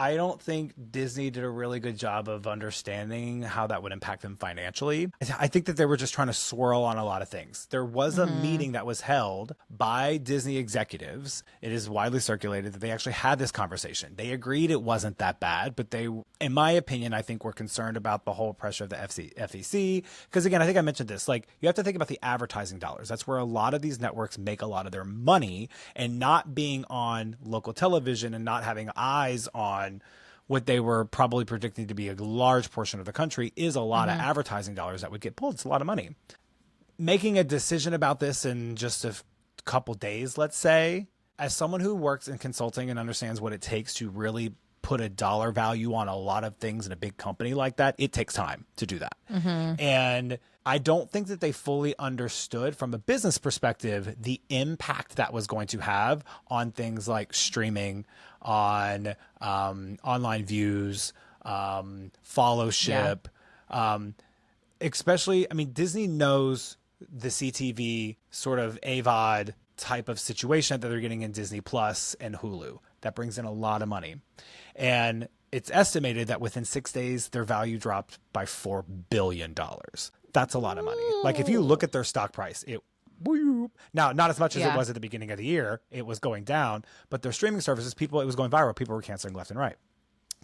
I don't think Disney did a really good job of understanding how that would impact them financially. I think that they were just trying to swirl on a lot of things. There was a meeting that was held by Disney executives. It is widely circulated that they actually had this conversation. They agreed it wasn't that bad, but they, in my opinion, I think were concerned about the whole pressure of the FEC. Because again, I think I mentioned this, like you have to think about the advertising dollars. That's where a lot of these networks make a lot of their money, and not being on local television and not having eyes on what they were probably predicting to be a large portion of the country is a lot of advertising dollars that would get pulled. It's a lot of money. Making a decision about this in just a couple days, let's say, as someone who works in consulting and understands what it takes to really put a dollar value on a lot of things in a big company like that, it takes time to do that. And I don't think that they fully understood from a business perspective the impact that was going to have on things like streaming, on online views, followership, especially, I mean, Disney knows the CTV sort of AVOD type of situation that they're getting in Disney Plus and Hulu. That brings in a lot of money. And it's estimated that within 6 days, their value dropped by $4 billion. That's a lot of money. Like if you look at their stock price, it now, not as much as it was at the beginning of the year. It was going down, but their streaming services, it was going viral. People were canceling left and right.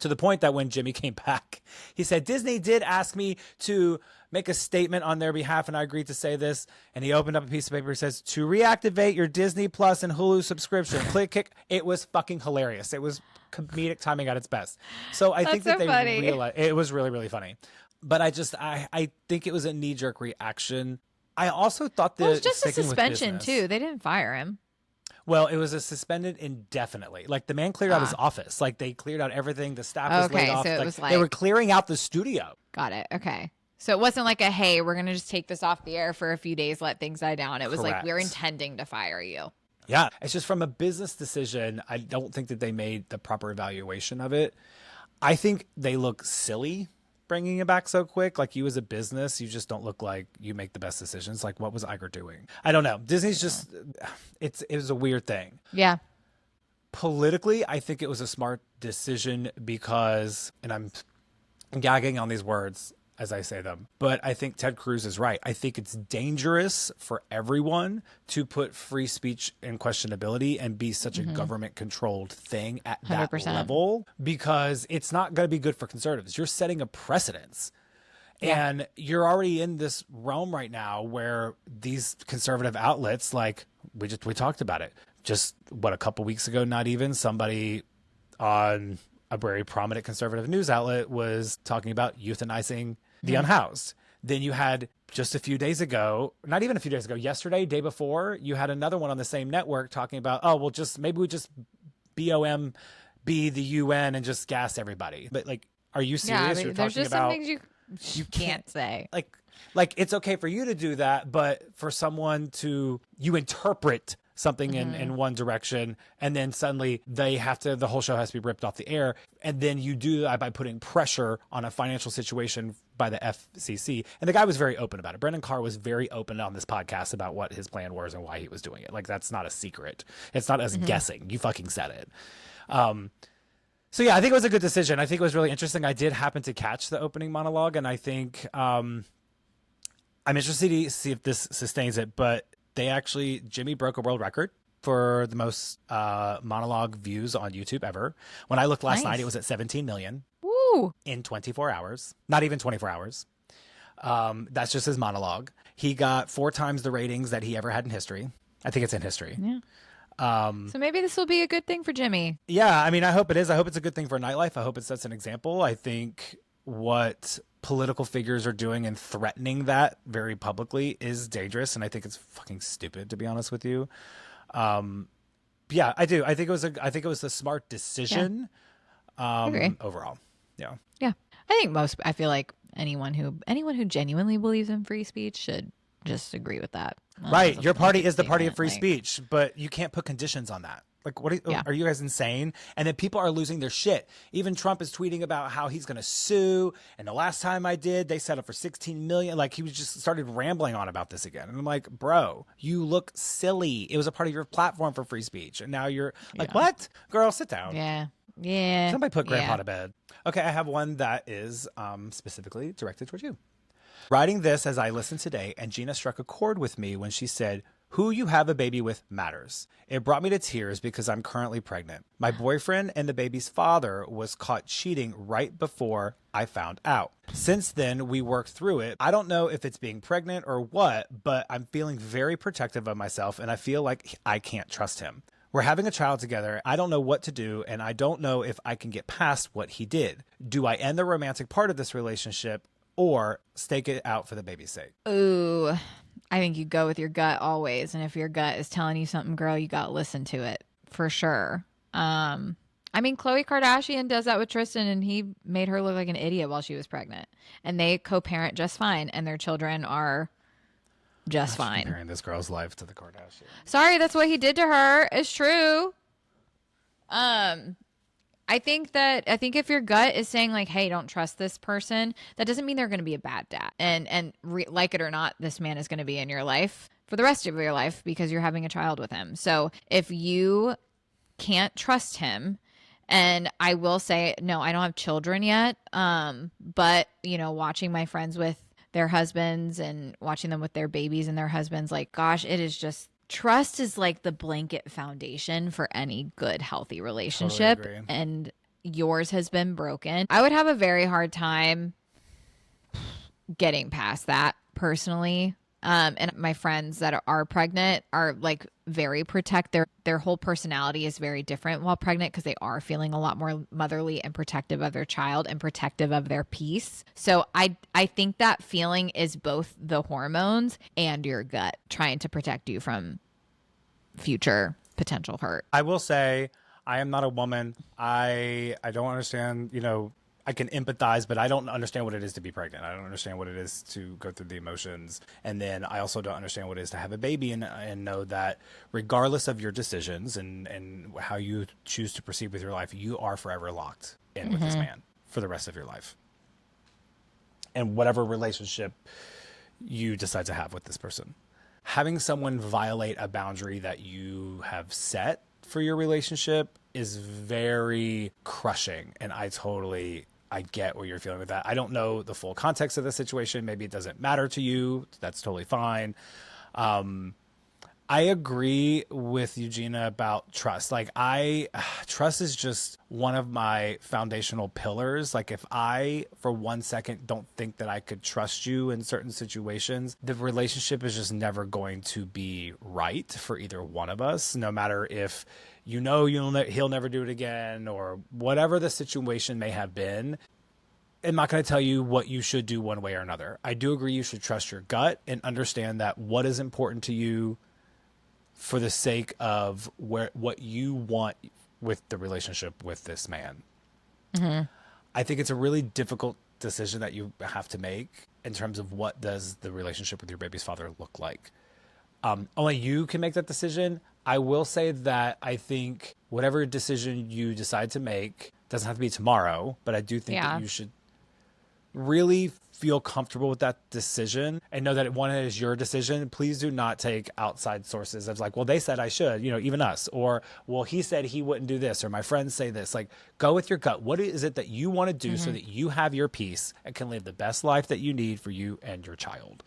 To the point that when Jimmy came back, he said, Disney did ask me to make a statement on their behalf, and I agreed to say this. And he opened up a piece of paper. He says, to reactivate your Disney Plus and Hulu subscription, click. It was fucking hilarious. It was comedic timing at its best. So I think that they realized it was really, really funny. But I think it was a knee-jerk reaction. I also thought that it was just a suspension too. They didn't fire him. Well, it was a suspended indefinitely. Like the man cleared out his office. Like they cleared out everything. The staff was laid off. So it was they were clearing out the studio. Got it. Okay. So it wasn't like hey, we're going to just take this off the air for a few days, let things die down. It was like, we're intending to fire you. Yeah. It's just from a business decision. I don't think that they made the proper evaluation of it. I think they look silly bringing it back so quick. Like you as a business, you just don't look like you make the best decisions. Like what was Iger doing? I don't know. Disney's just, it was a weird thing. Yeah. Politically, I think it was a smart decision because, and I'm gagging on these words as I say them, but I think Ted Cruz is right. I think it's dangerous for everyone to put free speech in questionability and be such a government controlled thing at that 100%. level, because it's not going to be good for conservatives. You're setting a precedence. Yeah. And you're already in this realm right now where these conservative outlets, like we talked about it just a couple weeks ago, not even, somebody on a very prominent conservative news outlet was talking about euthanizing the unhoused. Then you had just a few days ago, not even a few days ago, yesterday, day before, you had another one on the same network talking about, maybe we just BOM be the UN and just gas everybody. But like, are you serious? Yeah, You're there's talking just about some things you can't say. Like Like, it's okay for you to do that, but for someone to, you interpret something in one direction, and then suddenly the whole show has to be ripped off the air. And then you do that by putting pressure on a financial situation by the FCC. And the guy was very open about it. Brendan Carr was very open on this podcast about what his plan was and why he was doing it. Like, that's not a secret. It's not us guessing. You fucking said it. So yeah, I think it was a good decision. I think it was really interesting. I did happen to catch the opening monologue, and I think I'm interested to see if this sustains it, but Jimmy broke a world record for the most monologue views on YouTube ever. When I looked last night, it was at 17 million. Woo! In 24 hours. Not even 24 hours. That's just his monologue. He got 4 times the ratings that he ever had in history. I think it's in history. Yeah. So maybe this will be a good thing for Jimmy. Yeah, I mean, I hope it is. I hope it's a good thing for nightlife. I hope it sets an example. I think what political figures are doing and threatening that very publicly is dangerous, and I think it's fucking stupid, to be honest with you. Yeah, I do. I think it was a smart decision. I agree. Overall. Yeah. Yeah. I feel like anyone who genuinely believes in free speech should just agree with that. Right. Your party is the party of free speech, but you can't put conditions on that. Like, what are you guys insane? And then people are losing their shit. Even Trump is tweeting about how he's going to sue. And the last time I did, they set up for 16 million. Like, he was just started rambling on about this again. And I'm like, bro, you look silly. It was a part of your platform for free speech. And now you're like, what? Girl, sit down. Yeah. Yeah. Somebody put grandpa to bed. Okay. I have one that is specifically directed towards you. Writing this as I listened today, and Gina struck a chord with me when she said, "Who you have a baby with matters." It brought me to tears because I'm currently pregnant. My boyfriend and the baby's father was caught cheating right before I found out. Since then, we worked through it. I don't know if it's being pregnant or what, but I'm feeling very protective of myself, and I feel like I can't trust him. We're having a child together. I don't know what to do, and I don't know if I can get past what he did. Do I end the romantic part of this relationship or stake it out for the baby's sake? Ooh, I think you go with your gut always. And if your gut is telling you something, girl, you got to listen to it for sure. I mean, Khloe Kardashian does that with Tristan, and he made her look like an idiot while she was pregnant. And they co-parent just fine, and their children are just fine. Comparing this girl's life to the Kardashians. Sorry, that's what he did to her. It's true. I think if your gut is saying like, hey, don't trust this person, that doesn't mean they're going to be a bad dad. And like it or not, this man is going to be in your life for the rest of your life because you're having a child with him. So if you can't trust him, and I will say, no, I don't have children yet. But watching my friends with their husbands and watching them with their babies and their husbands, like, gosh, it is just, trust is like the blanket foundation for any good, healthy relationship. Totally agree. And yours has been broken. I would have a very hard time getting past that personally. And my friends that are pregnant are like very their whole personality is very different while pregnant because they are feeling a lot more motherly and protective of their child and protective of their peace. So I think that feeling is both the hormones and your gut trying to protect you from future potential hurt. I will say I am not a woman. I don't understand, I can empathize, but I don't understand what it is to be pregnant. I don't understand what it is to go through the emotions. And then I also don't understand what it is to have a baby and know that regardless of your decisions and how you choose to proceed with your life, you are forever locked in with this man for the rest of your life. And whatever relationship you decide to have with this person. Having someone violate a boundary that you have set for your relationship is very crushing. And I get what you're feeling with that. I don't know the full context of the situation. Maybe it doesn't matter to you. That's totally fine. I agree with Eugenia about trust. Like trust is just one of my foundational pillars. Like if I, for 1 second, don't think that I could trust you in certain situations, the relationship is just never going to be right for either one of us, no matter if he'll never do it again or whatever the situation may have been. I'm not going to tell you what you should do one way or another. I do agree you should trust your gut and understand that what is important to you for the sake of what you want with the relationship with this man. Mm-hmm. I think it's a really difficult decision that you have to make in terms of what does the relationship with your baby's father look like. Only you can make that decision. I will say that I think whatever decision you decide to make doesn't have to be tomorrow, but I do think that you should really feel comfortable with that decision and know that one is your decision. Please do not take outside sources of like, well, they said I should, even us, or, well, he said he wouldn't do this, or my friends say this. Like, go with your gut. What is it that you want to do so that you have your peace and can live the best life that you need for you and your child?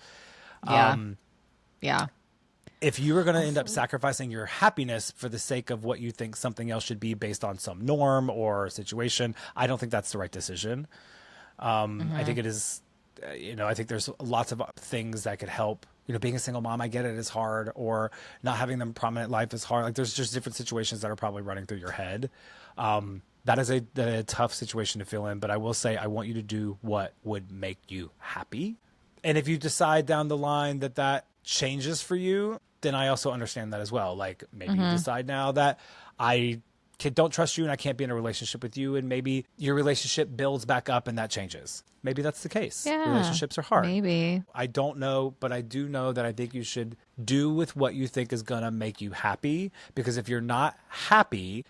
Yeah. If you are going to end up sacrificing your happiness for the sake of what you think something else should be based on some norm or situation, I don't think that's the right decision. I think it is, I think there's lots of things that could help. Being a single mom, I get it, is hard, or not having them prominent life is hard. Like, there's just different situations that are probably running through your head. That is a tough situation to feel in, but I will say I want you to do what would make you happy. And if you decide down the line that changes for you, then I also understand that as well. Like, maybe you decide now that I don't trust you and I can't be in a relationship with you, and maybe your relationship builds back up and that changes. Maybe that's the case. Yeah, relationships are hard. Maybe. I don't know, but I do know that I think you should do with what you think is going to make you happy, because if you're not happy,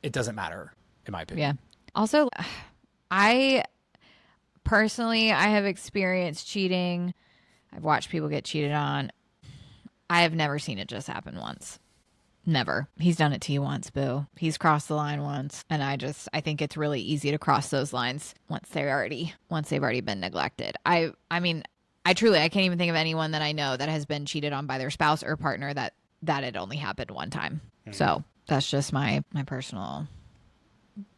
it doesn't matter, in my opinion. Yeah. Also, I have experienced cheating. I've watched people get cheated on. I have never seen it just happen once. Never. He's done it to you once, boo. He's crossed the line once. And I think it's really easy to cross those lines once they've already been neglected. I can't even think of anyone that I know that has been cheated on by their spouse or partner that it only happened one time. So that's just my personal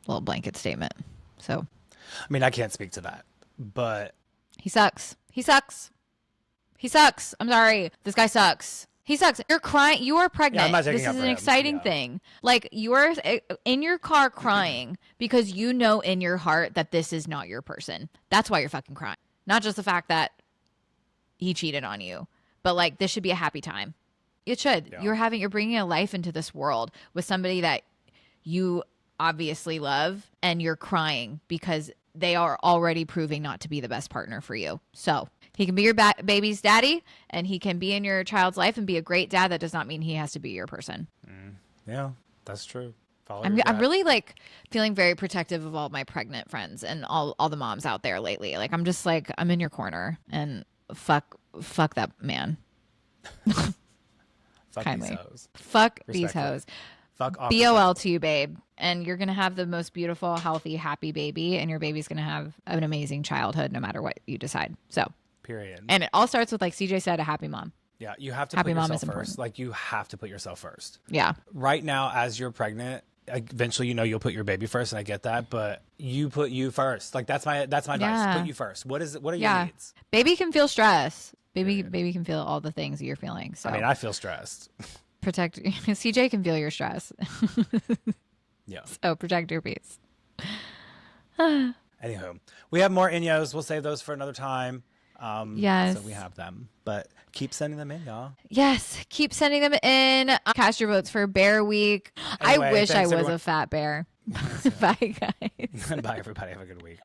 little blanket statement. So, I mean, I can't speak to that, but he sucks. I'm sorry. This guy sucks. He sucks. You're crying. You are pregnant. Yeah, I'm not taking this up is for an him. exciting Yeah. thing. Like, you are in your car crying because you know in your heart that this is not your person. That's why you're fucking crying. Not just the fact that he cheated on you, but like, this should be a happy time. It should. Yeah. You're bringing a life into this world with somebody that you obviously love, and you're crying because they are already proving not to be the best partner for you. So he can be your baby's daddy, and he can be in your child's life and be a great dad. That does not mean he has to be your person. Yeah, that's true. I'm really like feeling very protective of all my pregnant friends and all the moms out there lately. Like, I'm just like, I'm in your corner, and fuck that man. Fuck Kindly. these hoes. Fuck these Respectfully. hoes. Fuck off. BOL to you, babe. And you're going to have the most beautiful, healthy, happy baby. And your baby's going to have an amazing childhood no matter what you decide. So, Period. and it all starts with, like CJ said, a happy mom. Yeah, you have to Happy put mom yourself is first. important. Like, you have to put yourself first. Yeah. Right now, as you're pregnant, eventually, you'll put your baby first, and I get that, but you put you first. Like, that's my advice. Yeah. Put you first. What are your Yeah. needs? Baby can feel stress. Baby can feel all the things that you're feeling. So I mean, I feel stressed. protect. CJ can feel your stress. Yeah. So protect your peace. Anywho, we have more Inyos. We'll save those for another time. Yes. So we have them, but keep sending them in, y'all. Yes. Keep sending them in. Cast your votes for Bear Week. Anyway, I wish I thanks, was everyone. a fat bear. Bye, guys. Bye, everybody. Have a good week.